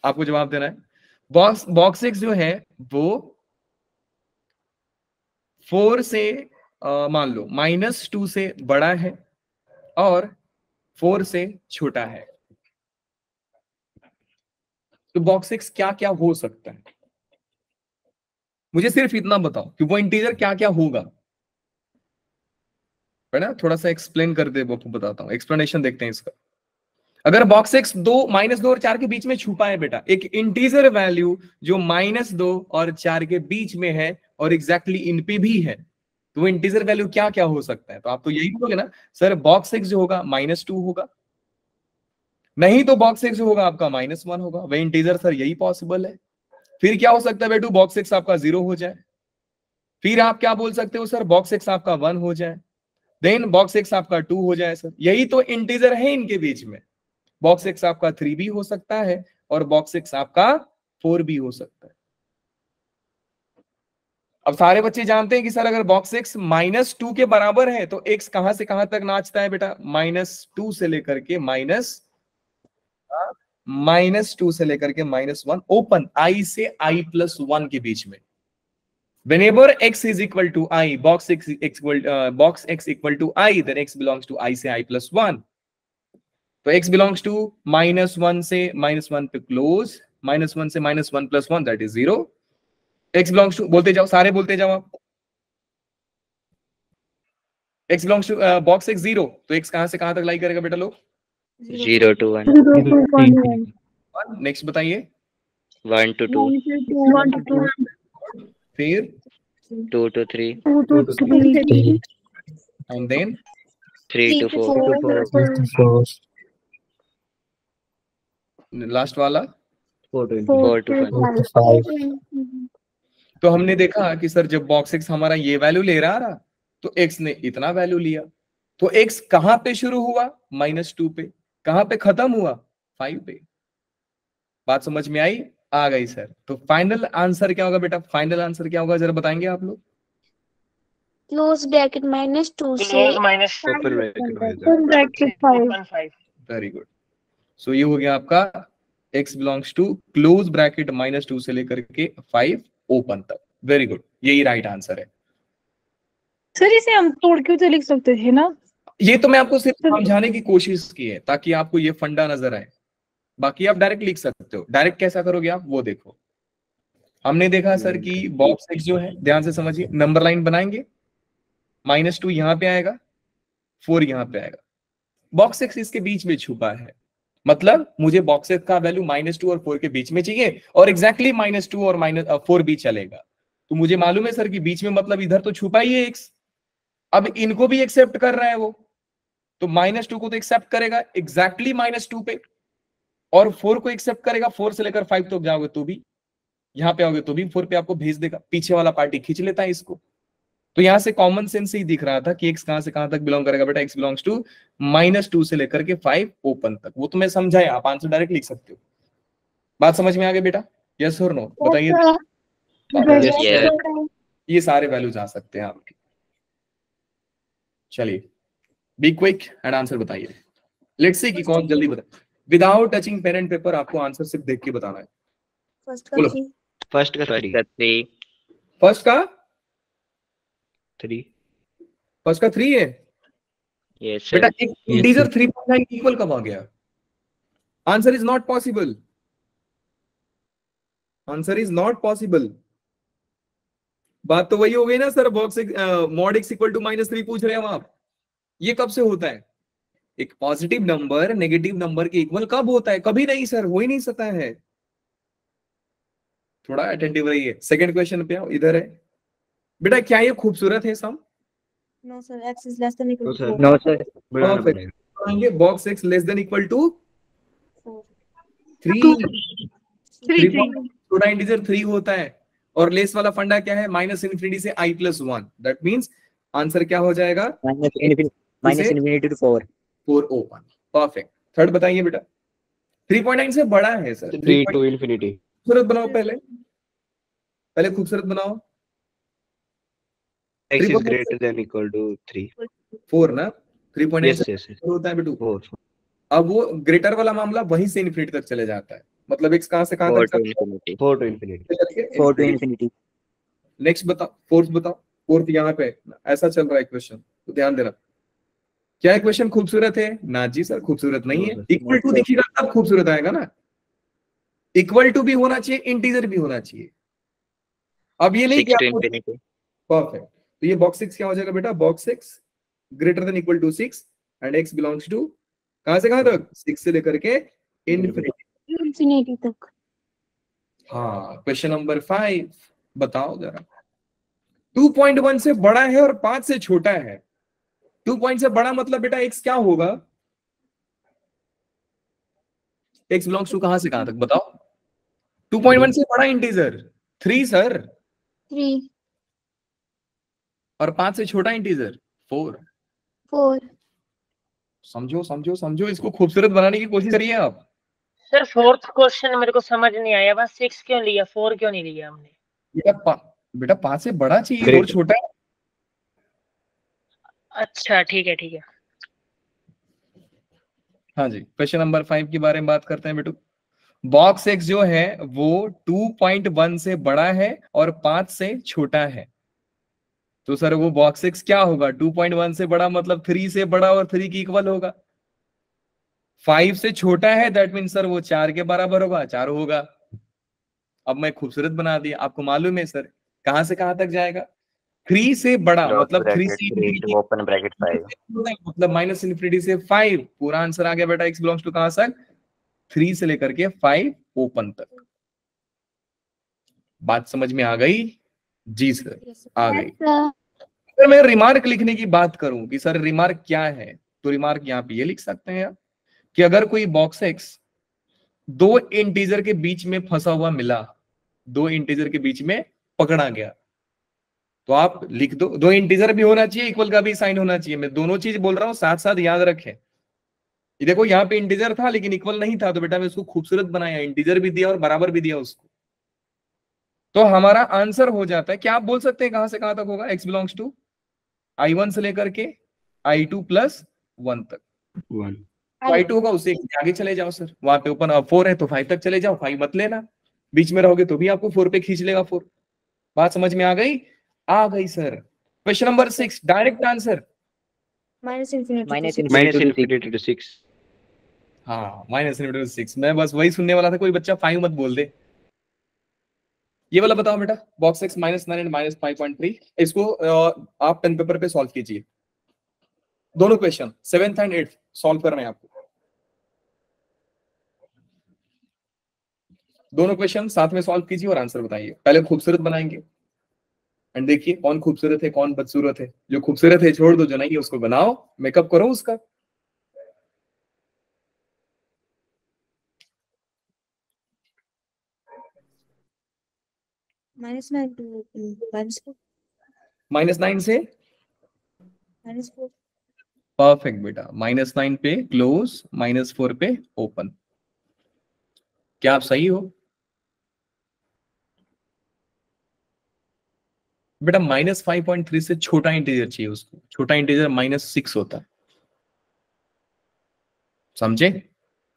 आपको जवाब देना है। बॉक्स एक्स जो है वो 4 से मान लो -2 से बड़ा है और 4 से छोटा है। तो बॉक्स एक्स क्या क्या हो सकता है, मुझे सिर्फ इतना बताओ कि वो इंटीजर क्या क्या होगा, है ना। थोड़ा सा एक्सप्लेन कर दे, वो बताता हूँ, एक्सप्लेनेशन देखते हैं इसका। अगर बॉक्स एक्स -2 और 4 के बीच में छुपा है बेटा, एक इंटीजर वैल्यू जो -2 और 4 के बीच में है और एग्जैक्टली इन पे भी है, तो वो इंटीजर वैल्यू क्या क्या हो सकता है। तो आप तो यही बोलोगे ना सर बॉक्स एक्स जो होगा -2 होगा, नहीं तो बॉक्स एक्स जो होगा आपका -1 होगा, वही इंटीजर सर, यही पॉसिबल है। फिर क्या हो सकता है बेटू, बॉक्स एक्स आपका 0 हो जाए, फिर आप क्या बोल सकते हो सर, बॉक्स एक्स आपका 1 हो जाए, देन बॉक्स एक्स आपका 2 हो जाए सर, यही तो इंटीजर है इनके बीच में। बॉक्स एक्स आपका 3 भी हो सकता है और बॉक्स एक्स आपका 4 भी हो सकता है। अब सारे बच्चे जानते हैं कि सर अगर बॉक्स एक्स -2 के बराबर है तो एक्स कहां से कहां तक नाचता है बेटा, -2 से लेकर के -2 से लेकर के -1 ओपन, i से i+1 के बीच में। Whenever x is equal to I, box x equal to I, then x belongs to I से i+1। तो x belongs to -1 से -1 पे क्लोज, -1 से -1+1 that is 0। x belongs to, बोलते जाओ सारे बोलते जाओ आप, x belongs to box x 0, तो x कहां से कहां तक लाई करेगा बेटा लोग, 0 to 1, 0 to 1, नेक्स्ट बताइए, 1 to 2, 1 to 2, फिर 2 to 3, 2 to 3, and then 3 to 4, 4, last वाला। 4 to 4 to 5, तो हमने देखा कि सर जब बॉक्स एक्स हमारा ये वैल्यू ले रहा था तो एक्स ने इतना वैल्यू लिया, तो एक्स कहां पे शुरू हुआ, -2 पे, कहां पे खत्म हुआ, 5 पे। बात समझ में आई, आ गई सर। तो फाइनल आंसर क्या होगा बेटा, फाइनल आंसर क्या होगा जरा बताएंगे आप लोग। क्लोज ब्रैकेट -2 से open bracket open bracket 5, very good. So ये हो गया आपका x belongs to close bracket -2 से लेकर के 5 ओपन तक। वेरी गुड, यही राइट आंसर है। सर इसे हम तोड़ के तो लिख सकते थे ना। ये तो मैं आपको सिर्फ समझाने की कोशिश की है ताकि आपको ये फंडा नजर आए, बाकी आप डायरेक्ट लिख सकते हो। डायरेक्ट कैसा करोगे आप वो देखो। हमने देखा सर कि बॉक्स एक्स जो है, ध्यान से समझिए, नंबर लाइन बनाएंगे, -2 यहां पे आएगा, 4 यहां पे आएगा, बॉक्स एक्स इसके बीच में छुपा है, मतलब मुझे बॉक्स एक्स का वैल्यू -2 और 4 के बीच में चाहिए और एग्जैक्टली -2 और -4 भी चलेगा। तो मुझे मालूम है सर कि बीच में मतलब इधर तो छुपा ही है एक्स, अब इनको भी एक्सेप्ट कर रहा है वो, तो -2 को तो एक्सेप्ट करेगा एग्जैक्टली -2 पे, और 4 को एक्सेप्ट करेगा, 4 से लेकर 5 तक जाओगे तो भी, यहां पे आओगे तो भी 4 पे आपको भेज देगा, पीछे वाला पार्टी खींच लेता है इसको। तो यहां से कॉमन सेंस से ही दिख रहा था कि एक्स कहां से कहां तक बिलोंग करेगा बेटा, एक्स बिलोंग्स टू -2 से लेकर के 5 ओपन तक। वो तो मैं समझाया, आप आंसर डायरेक्ट लिख सकते हो। बात समझ में आ गई बेटा, यस और नो बताइए। yes, ये सारे वैल्यूज आ सकते हैं आपके। चलिए बी क्विक एंड आंसर बताइए। लेट्स सी कि कौन जल्दी बता, without touching pen and paper आपको आंसर सिर्फ देख के बताना है। बोलो। फर्स्ट का first का 3, फर्स्ट का 3 3 है yes बेटा। sir, एक इंटीजर 3.9 इक्वल कब आ गया, answer is not possible, answer is not possible. बात तो वही हो गई ना sir, box mod x equal to -3 पूछ रहे हैं हम आप, ये कब से होता है, एक पॉजिटिव नंबर नेगेटिव नंबर के इक्वल कब होता है, कभी नहीं सर, हो ही नहीं सकता है। थोड़ा अटेंटिव रहिए। सेकंड क्वेश्चन पे आओ, इधर है बेटा, क्या ये खूबसूरत है sum, No sir, x is less than equal to 4. No sir बढ़ाना पड़ेगा। आएंगे box x less than equal to 3, 3 थोड़ा इंटीजर 3 होता है, और लेस वाला फंडा क्या है, -∞ से i+1, दैट मींस आंसर क्या हो जाएगा, -∞ to 4, 4 ओपन। परफेक्ट। थर्ड बताइए बेटा, 3.9 से बड़ा है सर, 3 to infinity। खूबसूरत बनाओ, पहले खूबसूरत बनाओ। x is greater than equal to 3। 4 ना, 3.9 यस से यस होता है बेटू। 4 अब वो ग्रेटर वाला मामला वहीं से इन्फिनिटी तक चले जाता है, मतलब x कहां से कहां 4 तक to infinity, 4 to infinity। 4 to infinity, next बताओ, फोर्थ बताओ। फोर्थ यहाँ पे ऐसा चल रहा है क्वेश्चन, तो ध्यान देना। क्या क्वेश्चन खूबसूरत है ना जी सर, खूबसूरत नहीं है, इक्वल टू दिखेगा तब खूबसूरत आएगा ना। इक्वल टू भी होना चाहिए, इंटीजर भी होना चाहिए। अब ये नहीं कि 6 to आपको infinity. परफेक्ट, तो ये बॉक्स 6 क्या हो जाएगा बेटा, box 6 greater than equal to 6 and x belongs to कहां से कहां तक, 6 से लेकर के इन्फिनिटी। इंफिनिटी तक। हाँ, क्वेश्चन नंबर 5 बताओ जरा। 2.1 से बड़ा है और 5 से छोटा है। 2 पॉइंट से बड़ा मतलब बेटा x क्या होगा, x बिलोंग्स टू कहां से कहां तक बताओ। 2.1 से बड़ा इंटीजर 3 सर, 3 और 5 से छोटा इंटीजर 4। 4 समझो समझो समझो, इसको खूबसूरत बनाने की कोशिश करिए आप। सर फोर्थ क्वेश्चन मेरे को समझ नहीं आया, बस 6 क्यों लिया, 4 क्यों नहीं लिया हमने? बेटा 5 से बड़ा चाहिए और Great. छोटा है। अच्छा ठीक है ठीक है। हाँ जी, क्वेश्चन नंबर 5 के बारे में बात करते हैं बेटू। बॉक्स x जो है वो 2.1 से बड़ा है और 5 से छोटा है। तो सर वो बॉक्स x क्या होगा, 2.1 से बड़ा मतलब 3 से बड़ा और 3 की इक्वल होगा। 5 से छोटा है दैट मीन सर वो 4 के बराबर होगा, 4 होगा। अब मैं खूबसूरत बना दिया, आपको मालूम है सर कहां से कहां तक जाएगा। 3 से बड़ा Close मतलब 3 bracket से 3 infinity, to open bracket 5. मतलब माइनस इन्फिनिटी से 5। पूरा आंसर आ गया बेटा, x बिलोंग्स टू कहां तक, 3 से लेकर के 5 ओपन तक। बात समझ में आ गई जी सर, आ गई। अगर मैं रिमार्क लिखने की बात करूं कि सर रिमार्क क्या है, तो रिमार्क यहाँ पे ये लिख सकते हैं आप कि अगर कोई बॉक्स x दो इंटीजर के बीच में फंसा हुआ मिला, दो इंटीजर के बीच में पकड़ा गया, तो आप लिख दो, दो इंटीजर भी होना चाहिए, इक्वल का भी साइन होना चाहिए। मैं दोनों चीज बोल रहा हूं, साथ साथ याद रखें। ये देखो यहाँ पे इंटीजर था लेकिन इक्वल नहीं था, तो बेटा मैं उसको खूबसूरत बनाया, इंटीजर भी दिया और बराबर भी दिया उसको। तो हमारा आंसर हो जाता है, क्या आप बोल सकते हैं कहां से कहां तक होगा, x बिलोंग्स टू I1 से लेकर के I2 प्लस 1 तक। 1. I2 होगा उससे आगे चले जाओ सर, वहां पे ओपन 4 है तो 5 तक चले जाओ, 5 मत लेना, बीच में रहोगे तो भी आपको 4 पे खींच लेगा 4। बात समझ में आ गई, आ गई sir. Question number 6 direct answer. Minus infinity to Minus 6. Minus infinity to 6. infinity to 6. हाँ माइनस इनफिनिटी 6, मैं बस वही सुनने वाला था, कोई बच्चा 5 मत बोल दे। ये वाला बताओ बेटा, बॉक्स x -9 एंड -5.3, इसको आप पेन पेपर पे सॉल्व कीजिए। दोनों question 7th and 8th solve करना है आपको। दोनों क्वेश्चन साथ में सॉल्व कीजिए और आंसर बताइए। पहले खूबसूरत बनाएंगे एंड देखिए कौन खूबसूरत है कौन बदसूरत है। जो खूबसूरत है छोड़ दो, जो नहीं है उसको बनाओ, मेकअप करो उसका। -9 to -4. -9 से -4. परफेक्ट बेटा, -9 पे क्लोज, -4 पे ओपन। क्या आप सही हो बेटा? -5.3 से छोटा इंटीजर चाहिए उसको, छोटा इंटीजर -6 होता है, समझे?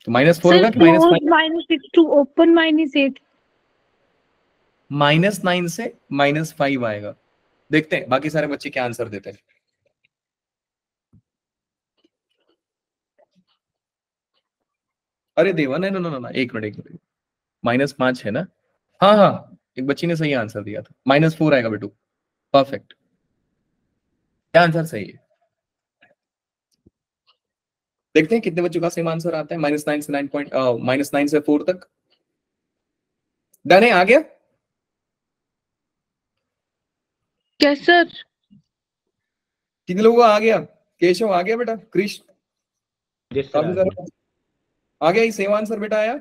तो -4 होगा कि close -5? -6 to open -8. -9 से -5 आएगा। देखते हैं बाकी सारे बच्चे क्या आंसर देते हैं। अरे देवा, नहीं नो नो नो, एक मिनट, -5 है ना? हाँ हाँ, एक बच्ची ने सही आंसर दिया था, -4 आएगा बेटू। परफेक्ट, क्या आंसर सही है? देखते हैं कितने बच्चों का सेम आंसर आता है। -9 से -9 से 4 तक डन है, आ गया? Yes sir. कितने लोगों का आ गया? केशव आ गया बेटा, कृष्ण Yes sir. काफी सारा आ गया। ये सेम आंसर बेटा आया।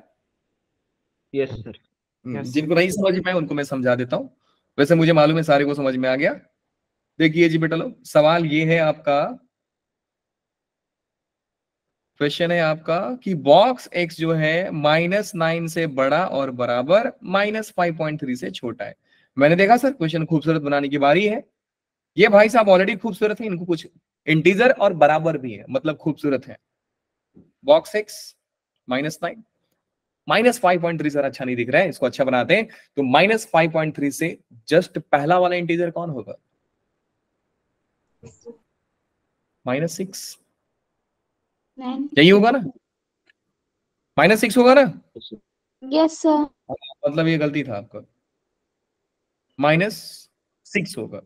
Yes sir. जिनको नहीं समझ में आया उनको मैं समझा देता हूँ, वैसे मुझे मालूम है सारे को समझ में आ गया। देखिए जी बेटा लो, सवाल ये है आपका, क्वेश्चन है आपका कि बॉक्स x जो है -9 से बड़ा और बराबर -5.3 से छोटा है। मैंने देखा सर क्वेश्चन खूबसूरत बनाने की बारी है। ये भाई साहब ऑलरेडी खूबसूरत है, इनको कुछ इंटीजर और बराबर भी है, मतलब खूबसूरत है। बॉक्स x -9 -5.3 सर अच्छा नहीं दिख रहा है, इसको अच्छा बनाते हैं। तो -5.3 से जस्ट पहला वाला इंटीजर कौन होगा? -6, यही होगा ना? -6 होगा ना? Yes, sir. मतलब ये गलती था आपका, -6 होगा।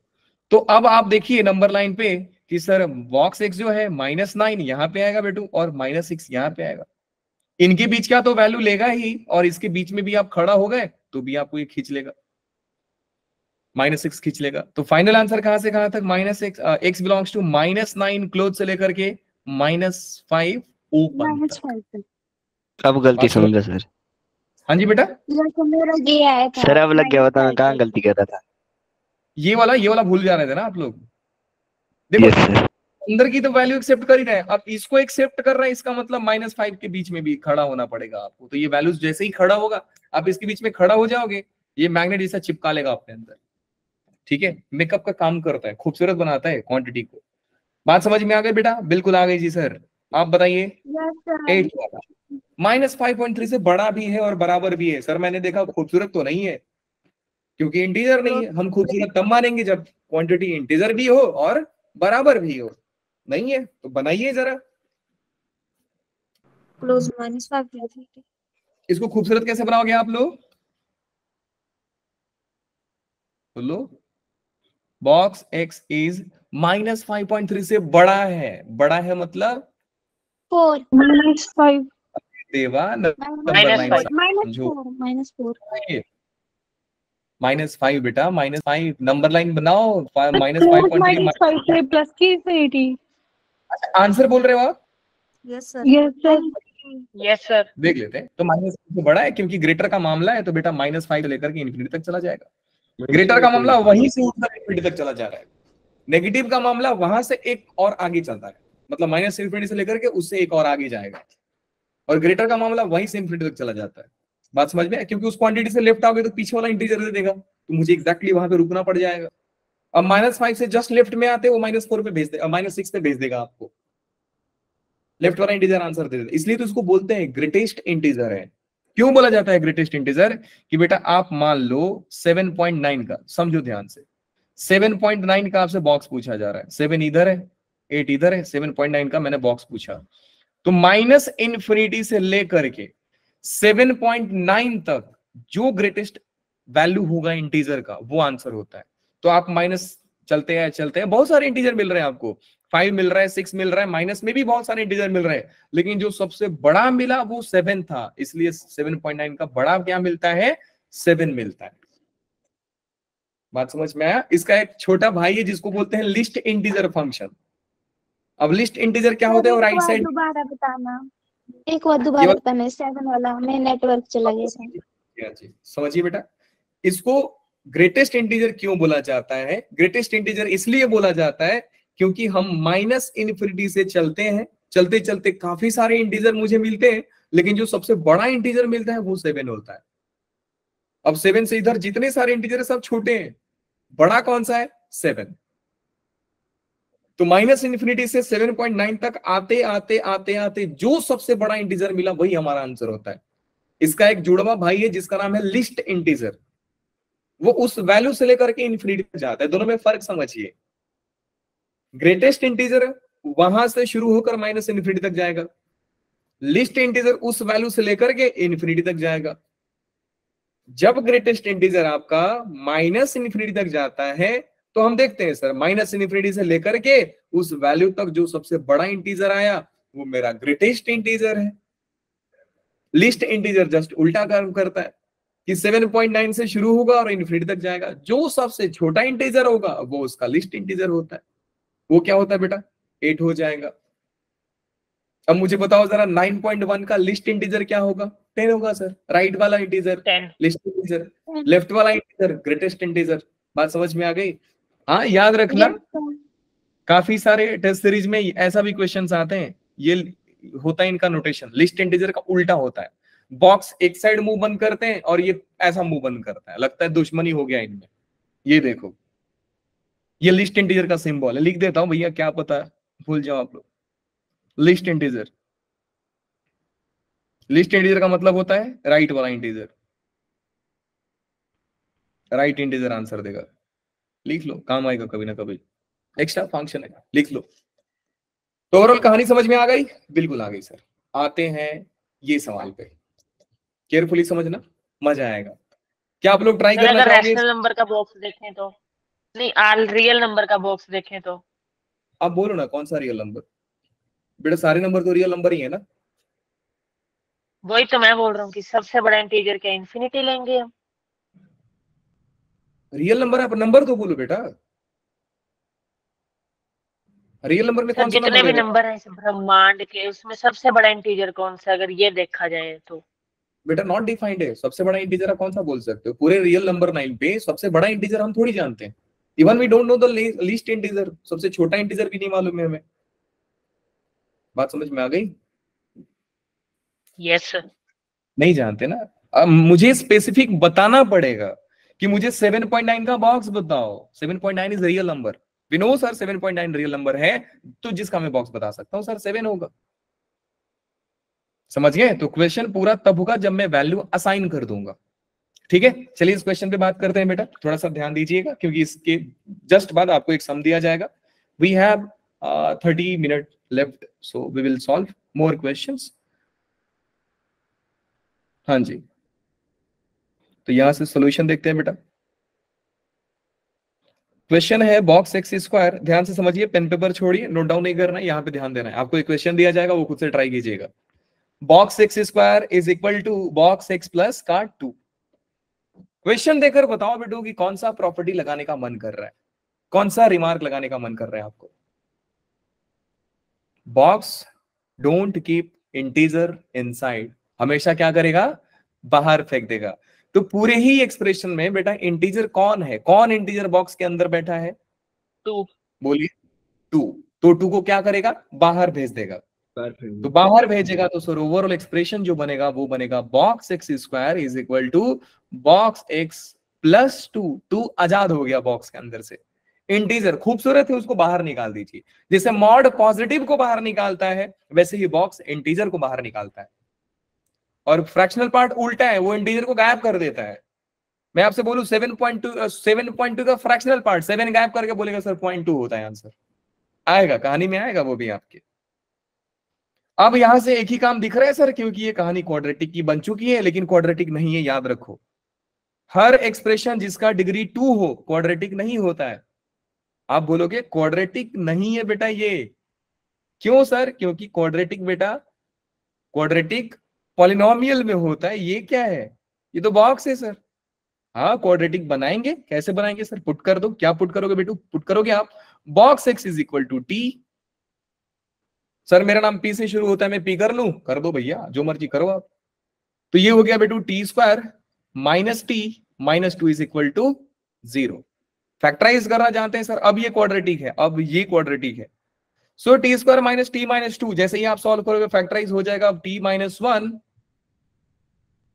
तो अब आप देखिए नंबर लाइन पे कि सर बॉक्स x जो है -9 यहाँ पे आएगा बेटू और -6 यहाँ पे आएगा। इनके बीच का तो वैल्यू लेगा ही, और इसके बीच में भी आप खड़ा हो गए तो भी आपको ये खींच लेगा, -6 खींच लेगा। तो फाइनल आंसर कहां से कहां तक, x बिलोंग्स टू -9 क्लोज से लेकर के -5 ओपन माइनस तक। 5 तक। अब गलती बात समझ- समझा सर। हाँ जी बेटा, जैसे मेरा ये आया था सर अब लग गया, बता मैं -5 कहाँ तक। गलती कर रहा था। ये वाला भूल जा रहे थे ना आप लोग। देखो यस सर। अंदर की तो वैल्यू एक्सेप्ट कर ही रहे हैं, अब इसको एक्सेप्ट कर रहे हैं, इसका मतलब -5 के बीच में भी खड़ा होना पड़ेगा आपको। तो ये वैल्यूज जैसे ही खड़ा होगा आप इसके बीच में खड़ा हो जाओगे, ये मैग्नेट जैसा चिपका लेगा अपने अंदर। ठीक है, मेकअप का काम करता है, खूबसूरत बनाता है क्वांटिटी को। बात समझ में आ गई बेटा? बिल्कुल आ गई जी सर। आप बताइए Yes, sir. 8 वाला -5.3 से बड़ा भी है और बराबर भी है। सर मैंने देखा खूबसूरत तो नहीं है, क्योंकि इंटीजर नहीं है। हम खूबसूरत तब मानेंगे जब क्वांटिटी इंटीजर भी हो और बराबर भी हो। नहीं है तो बनाइए जरा, Close -5 + 3. इसको खूबसूरत कैसे बनाओगे आप लोग? बोलो, बॉक्स x इज -5.3 से बड़ा है मतलब 4. -5 देवा नंबर -5 लाइन समझो। -4. -5 बेटा, -5 नंबर लाइन बनाओ। -5.3 -5.3 से प्लस की इंफिनिटी। आंसर बोल रहे हो आप? Yes, sir. Yes sir. Yes sir. देख लेते हैं। तो -5 से बड़ा है क्योंकि ग्रेटर का मामला है, तो बेटा -5 से लेकर के इन्फिनिटी तक चला जाएगा। ग्रेटर का मामला वहीं से उठकर इन्फिनिटी तक चला जा रहा है। नेगेटिव का मामला वहां से एक और आगे चलता है, मतलब -इन्फिनिटी से लेकर के उससे एक और आगे जाएगा। और ग्रेटर का मामला वहीं से इन्फिनिटी तक चला जाता है। बात समझ में? क्योंकि उस क्वांटिटी से लेफ्ट आओगे तो पीछे वाला इंटीजर दे देगा, तो मुझे एग्जैक्टली वहां पे रुकना पड़ जाएगा। अब -5 से जस्ट लेफ्ट में आते वो -4 पे भेज दे, -6 पे भेज देगा आपको। लेफ्ट वाला इंटीजर आंसर दे देगा। इसलिए तो इसको बोलते हैं ग्रेटेस्ट इंटीजर है। क्यों बोला जाता है ग्रेटेस्ट इंटीजर? कि बेटा आप मान लो 7.9 का, समझो ध्यान से, 7.9 का आपसे बॉक्स पूछा जा रहा है। 7 इधर है, 8 इधर है, 7.9 का मैंने बॉक्स पूछा। तो -इन्फिनिटी से लेकर के 7.9 तक जो ग्रेटेस्ट वैल्यू होगा इंटीजर का वो आंसर होता है। तो आप माइनस चलते हैं, बहुत सारे इंटीजर मिल रहे हैं आपको, 5 मिल रहा है, 6 मिल रहा है, माइनस में भी बहुत सारे इंटीजर मिल रहे हैं, लेकिन जो सबसे बड़ा मिला वो 7 था। इसलिए 7.9 का बड़ा क्या मिलता है? 7 मिलता है। बात समझ में आया? इसका एक छोटा भाई है जिसको बोलते हैं लिस्ट इंटीजर फंक्शन। अब लिस्ट इंटीजर क्या होता है? और राइट साइड दोबारा बताना, एक बार दोबारा बताना। 7 वाला में नेटवर्क चला गया था। समझिए बेटा, इसको ग्रेटेस्ट इंटीजर क्यों बोला जाता है? ग्रेटेस्ट इंटीजर इसलिए बोला जाता है क्योंकि हम -इन्फिनिटी से चलते हैं, चलते चलते काफी सारे इंटीजर मुझे मिलते हैं, लेकिन जो सबसे बड़ा इंटीजर मिलता है वो 7 होता है। अब 7 से इधर जितने सारे इंटीजर सब छोटे हैं, बड़ा कौन सा है? 7। तो -इन्फिनिटी से 7.9 तक आते आते आते आते जो सबसे बड़ा इंटीजर मिला वही हमारा आंसर होता है। इसका एक जुड़वा भाई है जिसका नाम है लिस्ट इंटीजर, वो उस वैल्यू से लेकर के इन्फिनिटी तक जाता है। दोनों में फर्क समझिए। ग्रेटेस्ट इंटीजर वहां से शुरू होकर -इन्फिनिटी तक जाएगा, लिस्ट इंटीजर उस वैल्यू से लेकर के इन्फिनिटी तक जाएगा। जब ग्रेटेस्ट इंटीजर आपका -इन्फिनिटी तक जाता है तो हम देखते हैं सर -इन्फिनिटी से लेकर के उस वैल्यू तक जो सबसे बड़ा इंटीजर आया वो मेरा ग्रेटेस्ट इंटीजर है। लिस्ट इंटीजर जस्ट उल्टा काम करता है कि 7.9 से शुरू होगा और इन्फिनिटी तक जाएगा। जो सबसे छोटा इंटीजर होगा वो उसका लिस्ट इंटीजर होता है। वो क्या होता है बेटा? 8 हो जाएगा। अब मुझे बताओ जरा 9.1 का लिस्ट इंटीजर क्या होगा? 10 होगा सर। राइट वाला इंटीजर 10। लिस्ट इंटीजर, लेफ्ट वाला इंटीजर ग्रेटेस्ट इंटीजर। बात समझ में आ गई? हाँ, याद रखना काफी सारे टेस्ट सीरीज में ऐसा भी क्वेश्चंस आते हैं, ये होता है इनका नोटेशन। लिस्ट इंटीजर का उल्टा होता है, बॉक्स एक साइड मुंह बंद करते हैं और ये ऐसा मुंह बंद करता है, लगता है दुश्मनी हो गया इनमें। ये देखो, ये लिस्ट इंटीजर का सिंबल है, लिख देता हूं भैया, क्या पता भूल जाओ आप लोग। लिस्ट इंटीजर, लिस्ट इंटीजर का मतलब होता है राइट वाला इंटीजर, राइट इंटीजर आंसर देगा। लिख लो, काम आएगा कभी ना कभी, एक्स्ट्रा फंक्शन है, लिख लो। तो ओवरऑल कहानी समझ में आ गई? बिल्कुल आ गई सर। आते हैं ये सवाल पे। केयरफुली समझना, मजा आएगा। क्या आप लोग ट्राई सर करना अगर चाहोगे? रैशनल नंबर का बॉक्स देखें तो, नहीं आल रियल नंबर का बॉक्स देखें तो, आप बोलो ना कौन सा रियल नंबर? बेटा सारे नंबर तो रियल नंबर ही है ना। वही तो मैं बोल रहा हूँ कि सबसे बड़ा इंटीजर क्या इन्फिनिटी लेंगे हम? रियल नंबर, आप नंबर तो बोलो बेटा, रियल नंबर में सर कौन सा जितने नंबर भी लेगा? नंबर हैं इस ब्रह्मांड के, उसमें सबसे बड़ा इंटीजर कौन सा, अगर ये देखा जाए तो? बेटा नॉट डिफाइंड है, सबसे बड़ा इंटीजर आप कौन सा बोल सकते हो? पूरे रियल नंबर 9 पे सबसे बड़ा इंटीजर हम थोड़ी जानते हैं। Even we don't know the least integer, सबसे छोटा इंटीजर भी नहीं मालूम है हमें। बात समझ में आ गई? Yes sir. नहीं जानते ना। अब मुझे स्पेसिफिक बताना पड़ेगा कि मुझे 7.9 का बॉक्स बताओ। 7.9 is real number. We know sir 7.9 real number है, तो जिसका मैं बॉक्स बता सकता हूं सर 7 होगा। समझ गए? तो क्वेश्चन पूरा तब होगा जब मैं वैल्यू असाइन कर दूंगा। ठीक है, चलिए इस क्वेश्चन पे बात करते हैं बेटा, थोड़ा सा ध्यान दीजिएगा क्योंकि इसके जस्ट बाद आपको एक सम दिया जाएगा। We have 30 minute left, so we will solve more questions. हाँ जी, तो यहां से सॉल्यूशन देखते हैं बेटा। क्वेश्चन है बॉक्स एक्स स्क्वायर, ध्यान से समझिए, पेन पेपर छोड़िए, नोट डाउन नहीं करना है, यहाँ पे ध्यान देना है। आपको एक क्वेश्चन दिया जाएगा, वो खुद से ट्राई कीजिएगा। Box x square is equal to box x plus का 2। क्वेश्चन देकर बताओ बेटो कि कौन सा प्रॉपर्टी लगाने का मन कर रहा है, कौन सा रिमार्क लगाने का मन कर रहा है आपको। Box don't keep integer inside, हमेशा क्या करेगा? बाहर फेंक देगा। तो पूरे ही एक्सप्रेशन में बेटा इंटीजर कौन है? कौन इंटीजर बॉक्स के अंदर बैठा है? 2। बोलिए 2। तो 2 को क्या करेगा? बाहर भेज देगा। तो बाहर भेजेगा तो सर ओवरऑल एक्सप्रेशन जो बनेगा वो बनेगा box x square is equal to box x plus 2। 2 आजाद हो गया बॉक्स के अंदर से। इंटीजर खूबसूरत है, उसको बाहर निकाल दीजिए। जैसे मॉड पॉजिटिव को बाहर निकालता है, वैसे ही बॉक्स इंटीजर को बाहर निकालता है। और फ्रैक्शनल पार्ट उल्टा है, वो इंटीजर को गायब कर देता है। मैं आपसे बोलूं 7.2 का फ्रैक्शनल पार्ट 7 गायब करके बोलेगा सर 0.2 होता है आंसर। आएगा, कहानी में आएगा वो भी आपके। अब यहां से एक ही काम दिख रहा है सर, क्योंकि ये कहानी क्वाड्रेटिक की बन चुकी है, लेकिन क्वाड्रेटिक नहीं है, याद रखो। हर एक्सप्रेशन जिसका डिग्री 2 हो क्वाड्रेटिक नहीं होता है। आप बोलोगे क्वाड्रेटिक नहीं है बेटा ये, क्यों सर? क्योंकि क्वाड्रेटिक बेटा क्वाड्रेटिक पॉलिनोमियल में होता है। ये क्या है? ये तो बॉक्स है सर। हाँ क्वाड्रेटिक बनाएंगे, कैसे बनाएंगे सर? पुट कर दो। क्या पुट करोगे बेटू? पुट करोगे आप box x is equal to T. Sir मेरा नाम पी से शुरू होता है, मैं पी कर लूं? कर दो भैया, जो मर्जी करो आप। तो ये हो गया बेटू T square minus T minus 2 is equal to 0। Factorise करना जानते हैं सर। अब ये क्वाड्रेटिक है, अब ये क्वाड्रेटिक है। So T square minus two जैसे ही आप सॉल्व करोगे फैक्टराइज हो जाएगा। अब टी माइनस 1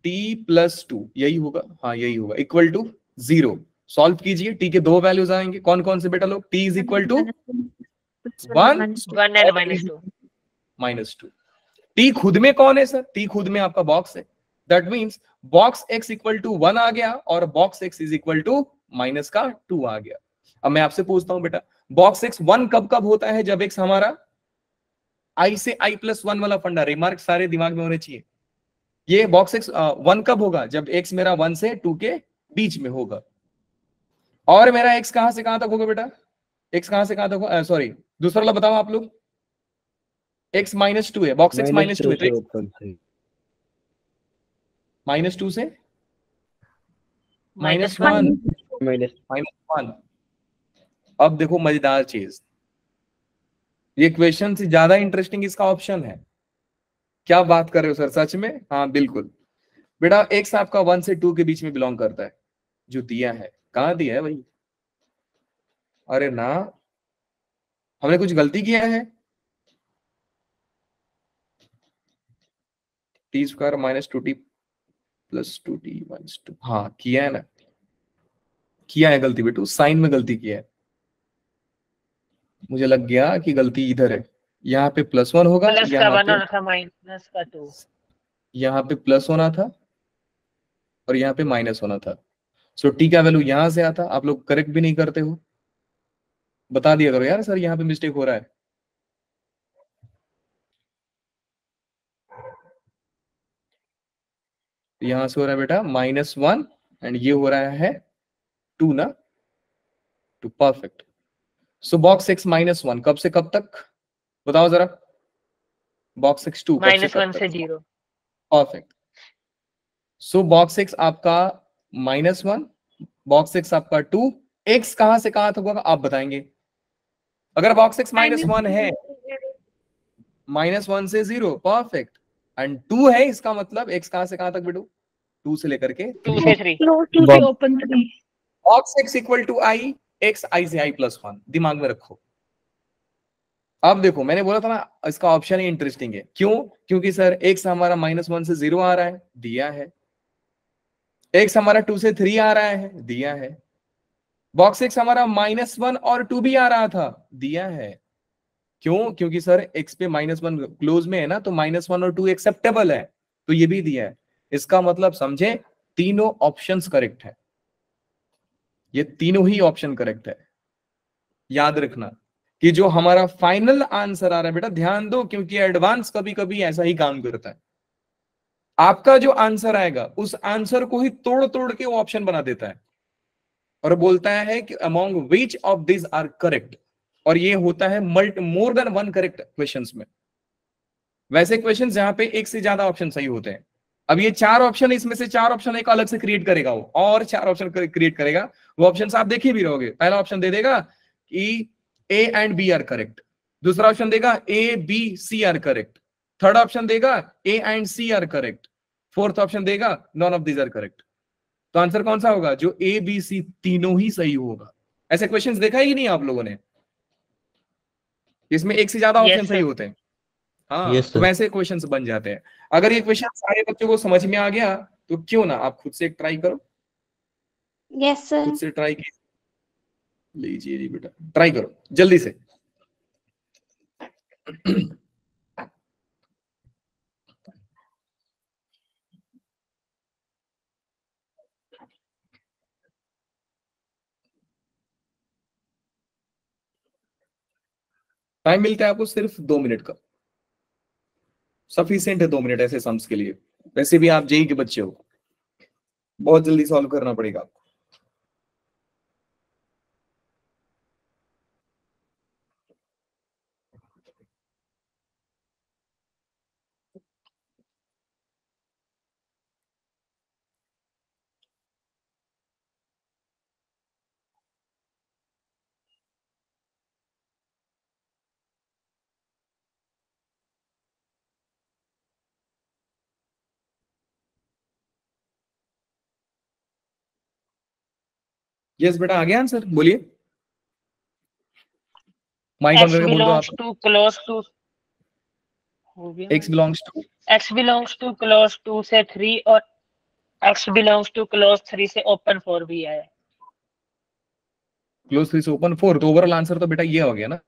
टी प्लस 2, यही होगा, हाँ यही होगा, इक्वल टू 0। सॉल्व कीजिए, टी के दो वैल्यूज आएंगे। कौन कौन से बेटा लोग? T is equal to 1 1 and -2। Minus 2। T खुद में कौन है सर? टी खुद में आपका बॉक्स है। That means box x equal to 1 आ गया और box x is equal to minus का 2 आ गया। अब मैं आपसे पूछता हूं बेटा, बॉक्स एक्स 1 कब कब होता है? जब एक्स हमारा आई से आई प्लस 1 वाला फंडा, रिमार्क सारे दिमाग में होने चाहिए। ये बॉक्स एक्स 1 कब होगा? जब एक्स मेरा 1 से 2 के बीच में होगा। और मेरा एक्स कहां से कहां तक होगा बेटा? एक्स कहां से कहां तक होगा? सॉरी, दूसरा वाला बताओ आप लोग। एक्स माइनस 2 है, बॉक्स एक्स माइनस 2 है, तो माइनस 2 से माइनस -1। 1 -1। अब देखो मजेदार चीज, ये क्वेश्चन से ज्यादा इंटरेस्टिंग इसका ऑप्शन है। क्या बात कर रहे हो सर? सच में? हाँ बिल्कुल बेटा, एक्स आपका 1 से 2 के बीच में बिलोंग करता है। जो दिया है, कहां दिया है भाई? अरे ना, हमने कुछ गलती किया है? T square minus 2 T plus 2 T minus 2, हाँ किया है ना, किया है गलती बेटू, साइन में गलती किया है। मुझे लग गया कि गलती इधर है। यहाँ पे +1 होगा, प्लस का 1 होना था, माइनस का 2। यहाँ पे प्लस होना था और यहाँ पे माइनस होना था। सो टी का वैल्यू यहां से आता। आप लोग करेक्ट भी नहीं करते हो, बता दिया करो यार सर यहाँ पे मिस्टेक हो रहा है। यहां से हो रहा है बेटा -1 एंड ये हो रहा है 2 ना, 2 परफेक्ट। सो बॉक्स x -1 कब से कब तक बताओ जरा, बॉक्स x 2 कब से कब -1 तक? से 0। परफेक्ट। सो बॉक्स x आपका -1, बॉक्स x आपका 2, x कहां से कहां तक होगा आप बताएंगे? अगर बॉक्स x -1 है, -1 से 0, परफेक्ट, एंड 2 है, इसका मतलब x कहां से कहां तक बेटू? 2 से लेकर के 2 से 3। क्लोज टू से open 3। Box x equal to i, x i से i+1, दिमाग में रखो। अब देखो मैंने बोला था ना इसका ऑप्शन ही इंटरेस्टिंग है, क्यों? क्योंकि सर x हमारा -1 से 0 आ रहा है, दिया है, x हमारा 2 से 3 आ रहा है, दिया है, बॉक्स x हमारा -1 और 2 भी आ रहा था, दिया है। क्यों? क्योंकि सर x पे -1 क्लोज में है ना, तो -1 और 2 एक्सेप्टेबल है, तो ये भी दिया है। इसका मतलब समझे, तीनों ऑप्शंस करेक्ट है, ये तीनों ही ऑप्शन करेक्ट है। याद रखना कि जो हमारा फाइनल आंसर आ रहा है बेटा, ध्यान दो, क्योंकि एडवांस कभी कभी ऐसा ही काम करता है। आपका जो आंसर आएगा उस आंसर को ही तोड़ तोड़ के वो ऑप्शन बना देता है और बोलता है कि among which of this are correct, और ये होता है मोर देन 1 करेक्ट क्वेश्चंस में। वैसे क्वेश्चंस जहां पे एक से ज्यादा ऑप्शन सही होते हैं। अब ये 4 ऑप्शन, इसमें से 4 ऑप्शन एक अलग से क्रिएट करेगा वो, और 4 ऑप्शन क्रिएट करेगा। वो ऑप्शन आप देखे भी रहोगे। पहला ऑप्शन दे देगा कि A and B are correct, दूसरा ऑप्शन देगा A B C are correct, third option देगा A and C are correct, fourth option देगा none of these are correct. तो आंसर कौन सा होगा? जो ए बी सी तीनों ही सही होगा। ऐसे क्वेश्चंस देखा ही नहीं आप लोगों ने, इसमें एक से ज्यादा ऑप्शन सही होते हैं। हाँ, Yes, तो sir. वैसे क्वेश्चंस बन जाते हैं। अगर ये क्वेश्चन सारे बच्चों को समझ में आ गया तो क्यों ना आप खुद से एक ट्राई करो, यस सर। खुद से ट्राई लीजिए जी बेटा, ट्राई करो जल्दी से। टाइम मिलता है आपको सिर्फ 2 मिनट का, सफिशिएंट है 2 मिनट ऐसे सम्स के लिए। वैसे भी आप जेई के बच्चे हो, बहुत जल्दी सॉल्व करना पड़ेगा आपको। यस बेटा, आ गया आंसर, बोलिए। माइक ऑन x करके बोल दो आप। बिलोंग्स टू क्लोज टू, हो गया। x belongs to, x belongs to close 2 से 3 और x बिलोंग्स टू क्लोज 3 से ओपन 4 भी आया है। क्लोज 3 से ओपन 4, तो ओवरऑल आंसर तो बेटा ये हो गया ना,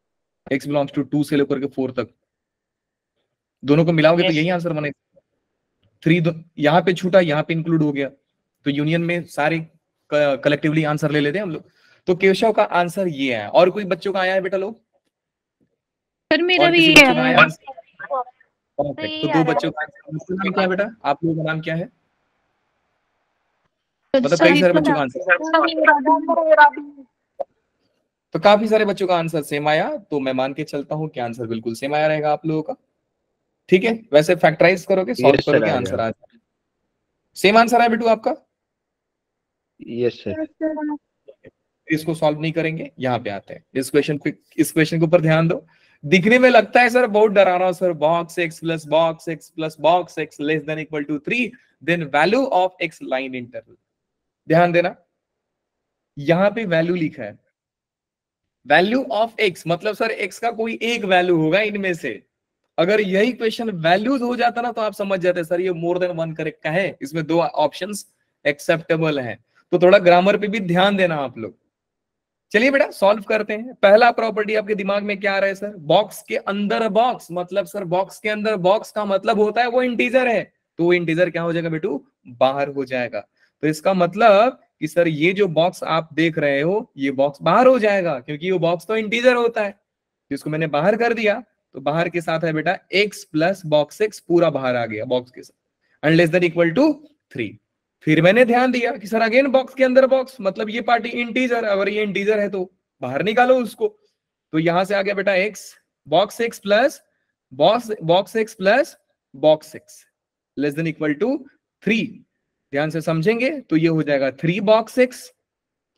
x बिलोंग्स टू 2 से लेकर के 4 तक, दोनों को मिलाओगे तो Yes. यही आंसर बनेगा। 3 यहाँ पे छूटा, यहाँ पे इंक्लूड हो गया, तो यूनियन में सारे कलेक्टिवली आंसर ले लेते हैं हम लोग। तो केशव का आंसर ये है। और कोई बच्चों का आया है बेटा लोग? सर मेरा और भी किसी ये बच्चों का आया है। आंसर? परफेक्ट, तो 2 बच्चों का आंसर। आपका नाम क्या है बेटा? आप लोगों का नाम क्या है? मतलब कई सारे बच्चों का आंसर, तो काफी सारे बच्चों का आंसर सेम आया, तो मैं मान के चलता हूं कि आंसर बिल्कुल सेम आया रहेगा आप लोगों का। ठीक है, वैसे फैक्टराइज करोगे, सॉल्व Yes, sir, करोगे, आ आंसर गया। आ जाएगा। सेम आंसर है बेटू आपका? Yes, sir. इसको सॉल्व नहीं करेंगे, यहाँ पे आते हैं इस क्वेश्चन के ऊपर ध्यान दो। दिखने में लगता है सर बहुत डरावना, sir box x plus box x plus box x less than equal to 3, then value of x line interval. ध्यान देना, यहां पे वैल्यू लिखा है, वैल्यू ऑफ x मतलब सर x का कोई एक वैल्यू होगा इनमें से। अगर यही क्वेश्चन वैल्यूज हो जाता ना तो आप समझ जाते सर ये मोर देन 1 करेक्ट का है, इसमें 2 ऑप्शंस एक्सेप्टेबल हैं। तो थोड़ा ग्रामर पे भी ध्यान देना आप लोग। चलिए बेटा सॉल्व करते हैं। पहला प्रॉपर्टी आपके दिमाग में क्या आ रहा है सर? बॉक्स के अंदर बॉक्स, मतलब सर बॉक्स के अंदर बॉक्स का मतलब होता है वो इंटीजर है, तो वो इंटीजर क्या हो जाएगा बेटू? बाहर हो जाएगा। तो इसका मतलब कि सर ये जो बॉक्स आप देख रहे हो ये बॉक्स बाहर हो जाएगा, क्योंकि वो बॉक्स तो इंटीजर होता है। जिसको मैंने बाहर कर दिया, तो बाहर के साथ है बेटा x प्लस बॉक्स x, पूरा बाहर आ गया बॉक्स के साथ, and less than equal to 3। फिर मैंने ध्यान दिया कि सर अगेन बॉक्स के अंदर बॉक्स, मतलब ये पार्टी इंटीजर, अगर ये इंटीजर है तो बाहर निकालो उसको। तो यहां से आ गया बेटा x, box x plus box x plus box x less than equal to 3। ध्यान से समझेंगे तो ये हो जाएगा 3 box x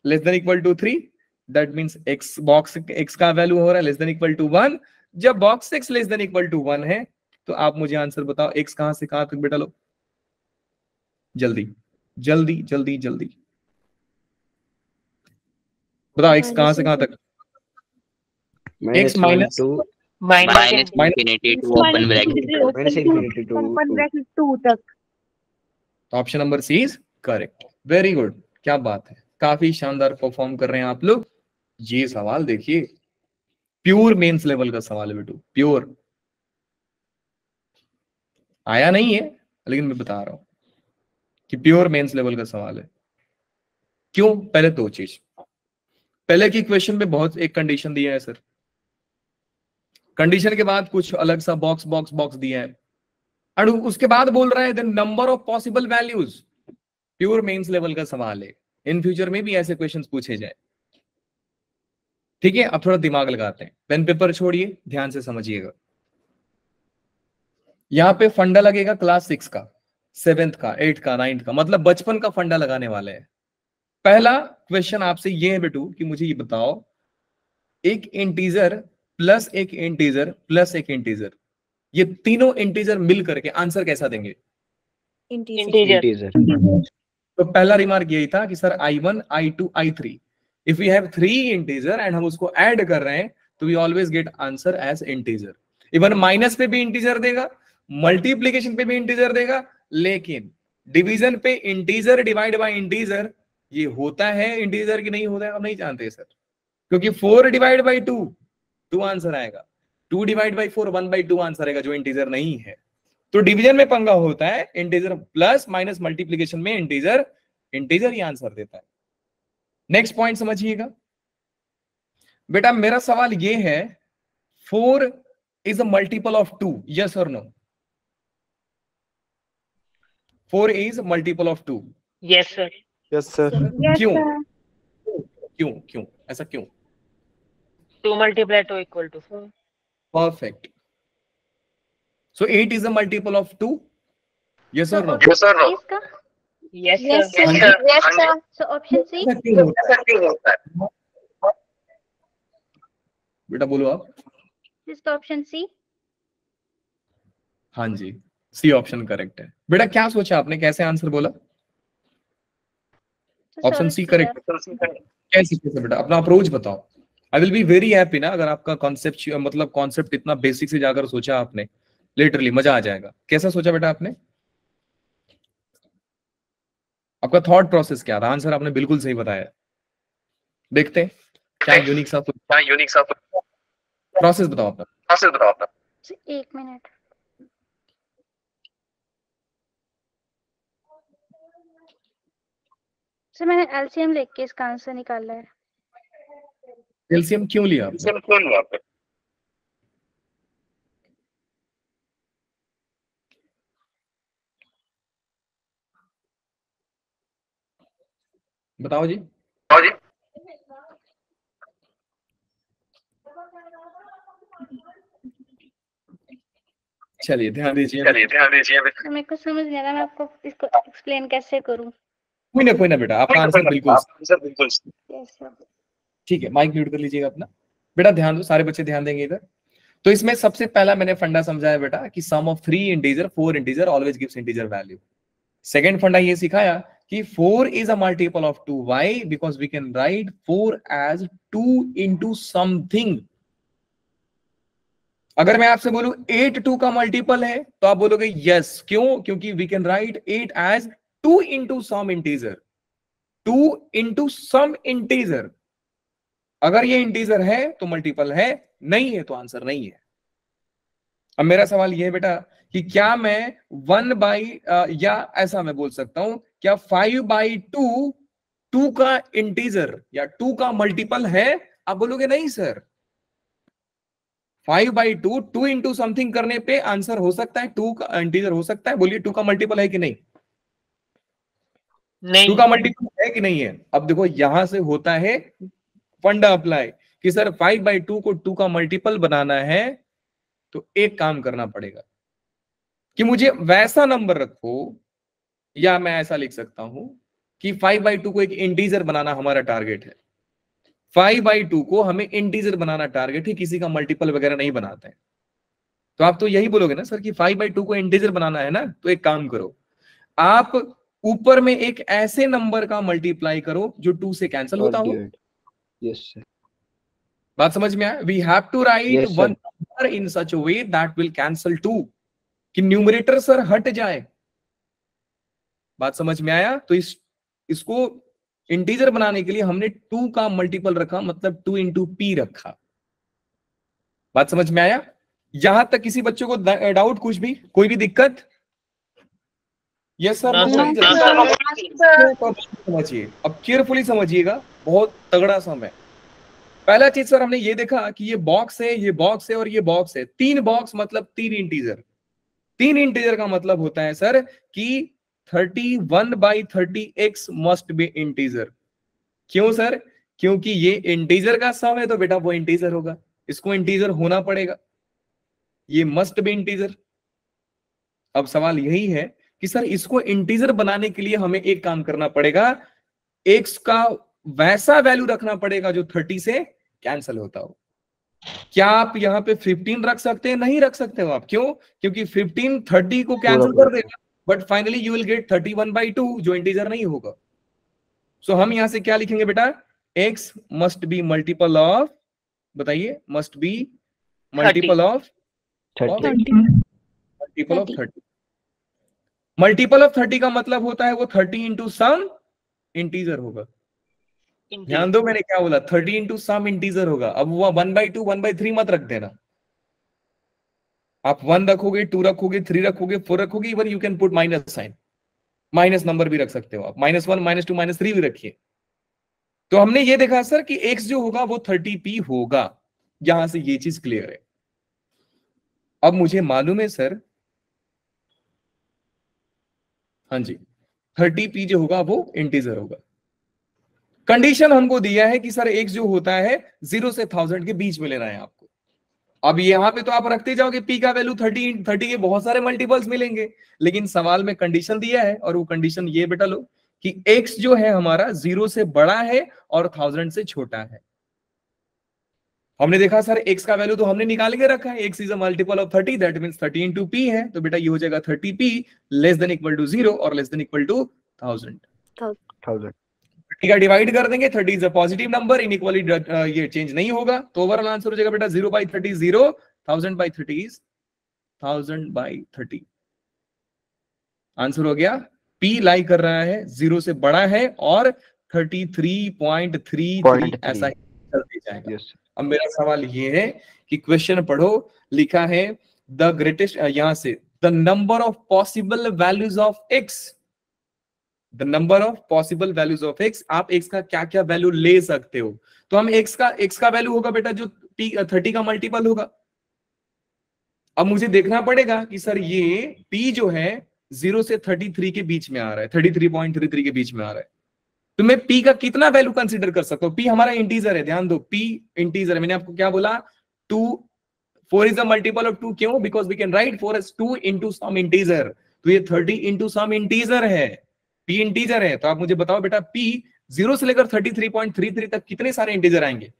less than equal to 3। That means x box x का वैल्यू हो रहा है लेस देन इक्वल टू 1। जब box x less than equal to 1 है तो आप मुझे आंसर बताओ x कहां से कहां तक बेटा लो, जल्दी जल्दी जल्दी जल्दी बताओ x कहां से कहां तक। x minus minus infinity to open bracket. Minus infinity to open 2. Bracket 2 तक। Option number C is correct. Very good, क्या बात है, काफी शानदार परफॉर्म कर रहे हैं आप लोग। ये सवाल देखिए, प्योर मेंस लेवल का सवाल है बेटू, प्योर आया नहीं है लेकिन मैं बता रहा हूं कि प्योर मेंस लेवल का सवाल है। क्यों? पहले दो चीज, पहले की क्वेश्चन में बहुत एक कंडीशन दिया है सर, कंडीशन के बाद कुछ अलग सा बॉक्स बॉक्स बॉक्स दिया है, और उसके बाद बोल रहा है the number of possible values. Pure Mains level का सवाल है, इन फ्यूचर में भी ऐसे क्वेश्चंस पूछे जाए। ठीक है, अब थोड़ा दिमाग लगाते हैं, पेन पेपर छोड़िए, ध्यान से समझिएगा। यहां पे फंडा लगेगा क्लास 6 का, 7th का, 8th का, 9th का, मतलब बचपन का फंडा लगाने वाले हैं। पहला क्वेश्चन आपसे ये है बेटू कि मुझे ये बताओ, एक इंटीजर प्लस एक इंटीजर प्लस एक इंटीजर, ये तीनों इंटीजर मिल करके आंसर कैसा देंगे? इंटीजर। Integer. तो पहला रिमार्क यही था कि sir I1 I2 I3 if we have 3 integer and हम उसको ऐड कर रहे हैं तो we always get answer as integer. Even minus पे भी इंटीजर देगा, मल्टीप्लीकेशन पे भी इंटीजर देगा, लेकिन डिवीजन पे इंटीजर डिवाइड बाय इंटीजर ये होता है इंटीजर की नहीं होता है हम नहीं जानते सर, क्योंकि 4 डिवाइड बाई 2 आंसर आएगा, 2 डिवाइड बाई 4 1/2 आंसर आएगा जो इंटीजर नहीं है। तो डिवीजन में पंगा होता है, इंटीजर प्लस माइनस मल्टीप्लीकेशन में इंटीजर ही आंसर देता है। नेक्स्ट पॉइंट समझिएगा बेटा, मेरा सवाल ये है 4 is a multiple of 2, yes और no? 4 is multiple of 2। Yes sir. Yes, sir. क्यों क्यों क्यों ऐसा क्यों? 2 × 2 = 4। Perfect. So 8 is a multiple of 2. Yes or no? Yes or no? इसका yes yes sir. sir, yes sir. So option C. ऐसा क्यों होता है? बेटा बोलो आप। इसका option C. हाँ जी, सी ऑप्शन करेक्ट है। बेटा क्या सोचा आपने, कैसे आंसर बोला? So ऑप्शन solve सी किया। करेक्ट। कैसे कैसे बेटा, अपना अप्रोच बताओ। I will be very happy ना अगर आपका कॉन्सेप्ट मतलब कॉन्सेप्ट इतना बेसिक से जाकर सोचा आपने, लिटरली मजा आ जाएगा। कैसा सोचा बेटा आपने? आपका थॉट प्रोसेस क्या था? आंसर आपने बिल्कुल सही बताया। देखते हैं क्या यूनिक सा प्रोसेस बताओ अपना। So, 1 minute. सर मैंने एलसीएम लेके के इसका आंसर निकाला है। एलसीएम क्यों लिया आपने? बताओ जी। चलिए ध्यान दीजिए। तो मेरे को समझ नहीं आ रहा मैं आपको इसको एक्सप्लेन कैसे करूं। कोई ना बेटा, आपका आंसर बिल्कुल Yes sir. ठीक है। माइक म्यूट कर लीजिएगा अपना। बेटा ध्यान दो, सारे बच्चे ध्यान देंगे इधर। तो इसमें सबसे पहला मैंने फंडा समझाया बेटा कि sum of 3 integer 4 integer always gives integer value. Second फंडा ये सिखाया कि 4 is a multiple of 2. Why? Because we can write 4 as 2 into something. अगर मैं आपसे बोलूं 8 2 का मल्टीपल है तो आप बोलोगे यस। क्यों? क्योंकि we can right 8 as 2 into some integer. 2 into some integer. अगर ये इंटीजर है तो मल्टीपल है, नहीं है तो आंसर नहीं है। अब मेरा सवाल ये है बेटा कि क्या मैं 1 या ऐसा मैं बोल सकता हूं क्या 5/2 2 का इंटीजर या 2 का मल्टीपल है? आप बोलोगे नहीं सर। 5/2 2 इंटू समथिंग करने पे आंसर हो सकता है, 2 का इंटीजर हो सकता है। बोलिए 2 का मल्टीपल है कि नहीं? नहीं 2 का मल्टीपल है कि नहीं है? अब देखो यहां से होता है फंडा अप्लाई कि सर 5/2 को 2 का मल्टीपल बनाना है तो एक काम करना पड़ेगा कि मुझे वैसा नंबर रखो, या मैं ऐसा लिख सकता हूं कि 5/2 को एक इंटीजर बनाना हमारा टारगेट है। 5/2 को हमें इंटीजर बनाना टारगेट है, किसी का मल्टीपल वगैरह नहीं बनाते हैं। तो आप तो यही बोलोगे ना सर कि 5/2 को इंटीजर बनाना है ना, तो एक काम करो, आप ऊपर में एक ऐसे नंबर का मल्टीप्लाई करो जो 2 से कैंसिल होता हो। Yes sir. बात समझ में आया? We have to write Yes, sir. One number in such a way that will cancel 2, कि न्यूमरेटर सर हट जाए। बात समझ में आया? तो इसको इंटीजर बनाने के लिए हमने 2 का मल्टीपल रखा, मतलब 2 इंटू पी रखा। बात समझ में आया? यहां तक किसी बच्चों को डाउट, कुछ भी, कोई भी दिक्कत? यस सर, ना नो सर, वरीज। समझिए, अब केयरफुली समझिएगा, बहुत तगड़ा सम है। पहला चीज सर हमने ये देखा कि ये बॉक्स है, ये बॉक्स है और ये बॉक्स है। 3 बॉक्स मतलब 3 इंटीजर। 3 इंटीजर का मतलब होता है सर कि 31/30x मस्ट बी इंटीजर। क्यों सर? क्योंकि ये इंटीजर का सम है तो बेटा वो इंटीजर होगा, इसको इंटीजर होना पड़ेगा, ये मस्ट बी इंटीजर। अब सवाल यही है कि सर इसको इंटीजर बनाने के लिए हमें एक काम करना पड़ेगा, x का वैसा वैल्यू रखना पड़ेगा जो 30 से कैंसिल होता हो। क्या आप यहां पे 15 रख सकते हैं? नहीं रख सकते हो आप। क्यों? क्योंकि 15 30 को कैंसिल कर देगा, but finally you will get 31/2 जो इंटीजर नहीं होगा। सो हम यहां से क्या लिखेंगे बेटा? x must be multiple of, बताइए, must be multiple of 30। Multiple of 30। Multiple of 30 का मतलब होता है वो 30 इंटू सम इंटीजर होगा। ध्यान दो मैंने क्या बोला, 30 इंटू सम इंटीजर होगा। अब वो 1/2 1/3 मत रख देना। आप 1 रखोगे, 2 रखोगे, 3 रखोगे, 4 रखोगे, even you can put minus sign, minus number भी रख सकते हो आप, -1 -2 -3 भी रखिए। तो हमने ये देखा सर कि x जो होगा वो 30p होगा। यहां से ये चीज क्लियर है। अब मुझे मालूम है सर, हाँ जी, 30p जो होगा वो इंटीजर होगा। कंडीशन हमको दिया है कि सर x जो होता है 0 से 1000 के बीच में लेना है आपको। अब यहां पे तो आप रखते जाओगे p का वैल्यू 30 के बहुत सारे मल्टीपल्स मिलेंगे, लेकिन सवाल में कंडीशन दिया है और वो कंडीशन ये बेटा लो कि x जो है हमारा 0 से बड़ा है और 1000 से छोटा है। हमने देखा सर x का वैल्यू तो हमने निकाल के रखा है, x is a multiple of 30, that means 30 into p है, तो बेटा ये हो जाएगा 30p less than equal to 0 और लेस देन इक्वल टू 1000। 1000। ठीक है, डिवाइड कर देंगे, 30 is a positive number, inequality ये चेंज नहीं होगा, तो ओवरऑल आंसर हो जाएगा बेटा 0/30 0, 1000/30 इज 1000/30। आंसर हो गया, p लाई कर रहा है 0 से बड़ा है और 33.33 ऐसा ही चलते जाएगा। यस। अब मेरा सवाल ये है कि क्वेश्चन पढ़ो, लिखा है द ग्रेटेस्ट, यहां से the number of possible values of x, the number of possible values of x, आप x का क्या क्या वैल्यू ले सकते हो। तो हम x का वैल्यू होगा बेटा जो 30 का मल्टीपल होगा। अब मुझे देखना पड़ेगा कि सर ये p जो है 0 से 33 के बीच में आ रहा है, 33.33 के बीच में आ रहा है, तो मैं p का कितना वैल्यू कंसीडर कर सकता हूं? p हमारा इंटीजर है, ध्यान दो, p इंटीजर है। मैंने आपको क्या बोला? 4 इज अ मल्टीपल ऑफ 2। क्यों? Because we can write 4 as 2 into some integer, तो ये 30 इंटू सम इंटीजर है, p इंटीजर है। तो आप मुझे बताओ बेटा p 0 से लेकर 33.33 तक कितने सारे इंटीजर आएंगे?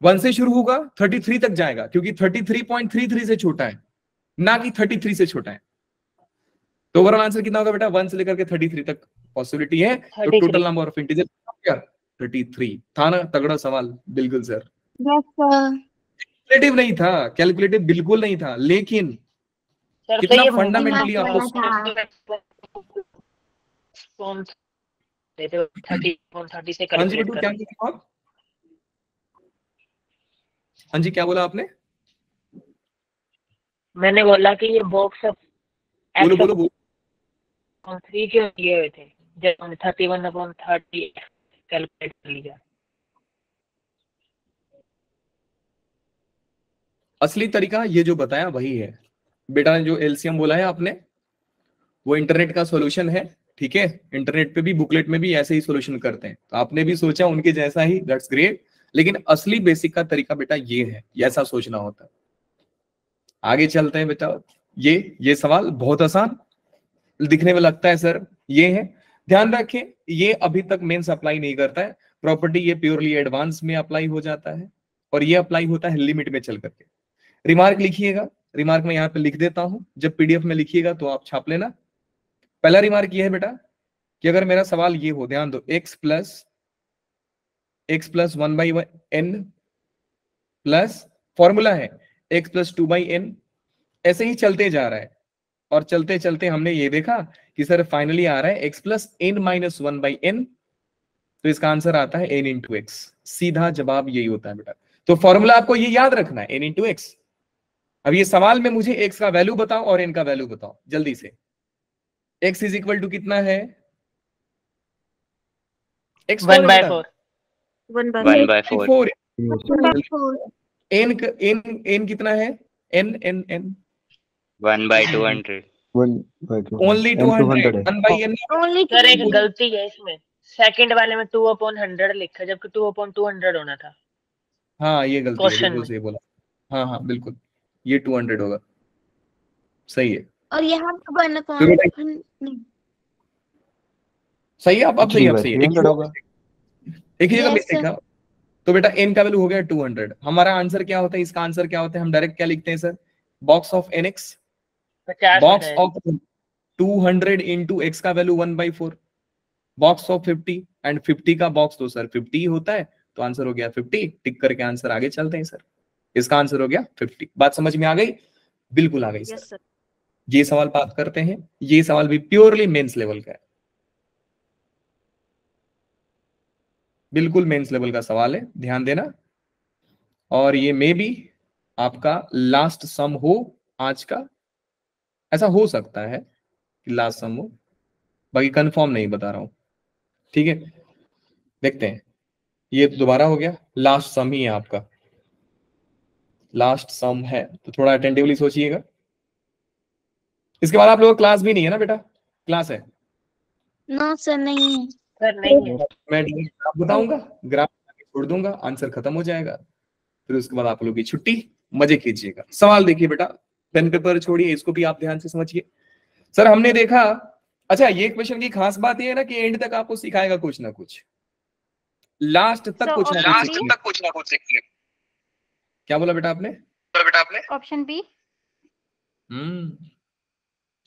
1 से शुरू होगा, 33 तक जाएगा, क्योंकि 33.33 से छोटा है, ना कि 33 से छोटा है। तो ओवरऑल आंसर कितना होगा बेटा? 1 से लेकर के 33 तक पॉसिबिलिटी है, तो 33। टोटल नंबर ऑफ इंटीजर क्या? 33 था ना? तगड़ा सवाल, बिल्कुल सर। कैलकुलेटिव नहीं था, कैलकुलेटिव बिल्कुल नहीं था, लेकिन सर कितना ये फंडामेंटली आपको 30 से हाँ जी कैलकुलेट बेटू, कर। क्या किया आप? हाँ जी, क्या बोला आपने? मैंने बोला कि ये बॉक्स बोलो बोलो बोलो। 3 के लिए हुए थे, जब हमने 31/30 कैलकुलेट कर लिया। असली तरीका ये जो बताया वही है बेटा, जो एलसीएम बोला है आपने वो इंटरनेट का सॉल्यूशन है, ठीक है, इंटरनेट पे भी बुकलेट में भी ऐसे ही सॉल्यूशन करते हैं, तो आपने भी सोचा उनके जैसा ही, दैट्स ग्रेट। लेकिन असली बेसिक का तरीका बेटा ये है, ऐसा सोचना होता है। आगे चलते हैं बेटा। ये सवाल बहुत आसान दिखने में लगता है सर, ये है, ध्यान रखें ये अभी तक मेंस अप्लाई नहीं करता है, प्रॉपर्टी ये प्योरली एडवांस में अप्लाई हो जाता है, और ये अप्लाई होता है लिमिट में चल करके। रिमार्क लिखिएगा, रिमार्क में यहाँ पे लिख देता हूं, जब पीडीएफ में लिखिएगा तो आप छाप लेना। पहला रिमार्क ये है बेटा कि अगर मेरा सवाल ये हो, ध्यान दो, x plus 1/n plus formula है x प्लस 2/n, ऐसे ही चलते जा रहा है, और चलते चलते हमने ये देखा कि सर फाइनली आ रहा है x plus n minus 1/n, तो इसका आंसर आता है n इंटू एक्स। सीधा जवाब यही होता है बेटा। तो फॉर्मूला आपको ये याद रखना है, n इंटू एक्स। अब ये सवाल में मुझे x का वैल्यू बताओ और n का वैल्यू बताओ जल्दी से। x इज इक्वल टू कितना है? x 1/4 4। Yes, n कितना है? n 1/200 only 200 1/n। Only sir एक गलती है इसमें, सेकंड वाले में 2/100 लिखा है जबकि 2/200 होना था। हाँ ये गलती है, क्वेश्चन बिल्कुल सही बोला। हाँ हाँ बिल्कुल, ये 200 होगा, सही है। और यहाँ वन फिर सही है, अब सही है, अब सही है। 300 होगा। एक ही जगह Yes, मिस्टेक sir. था। तो बेटा n का वैल्यू हो गया 200। हमारा आंसर क्या होता है? इसका आंसर क्या होता है? हम डायरेक्ट क्या लिखते हैं sir? Box of nx, 50 box होता है। ऑफ 200 इंटू x का वैल्यू 1/4, बॉक्स ऑफ 50, एंड 50 का बॉक्स तो सर 50 ही होता है, तो आंसर हो गया 50। टिक करके आंसर आगे चलते हैं सर। इसका आंसर हो गया 50। बात समझ में आ गई? बिल्कुल आ गई सर। Yes sir. ये सवाल बात करते हैं, ये सवाल भी प्योरली मेंस लेवल का है, बिल्कुल मेंस लेवल का सवाल है, ध्यान देना। और ये मे भी आपका लास्ट सम हो आज का, ऐसा हो सकता है कि लास्ट सम हो, बाकी कंफर्म नहीं बता रहा हूं, ठीक है। देखते हैं, ये दोबारा हो गया, लास्ट सम ही है आपका, लास्ट सम है, तो थोड़ा अटेंटिवली सोचिएगा। इसके बाद आप लोगों का क्लास भी नहीं है ना बेटा? क्लास है? नो सर नहीं है। सर नहीं है। मैं ग्राफ बताऊंगा, ग्राफ छोड़ दूंगा, आंसर खत्म हो जाएगा, फिर उसके बाद आप लोगों की छुट्टी, मजे कीजिएगा। सवाल देखिए बेटा, पेन पेपर छोड़िए, इसको भी आप ध्यान से समझिए। सर हमने देखा, अच्छा ये क्वेश्चन की खास बात ये है ना कि एंड तक आपको सिखाएगा कुछ ना कुछ, लास्ट तक कुछ ना कुछ सीखिए। क्या बोला बेटा आपने? Option B.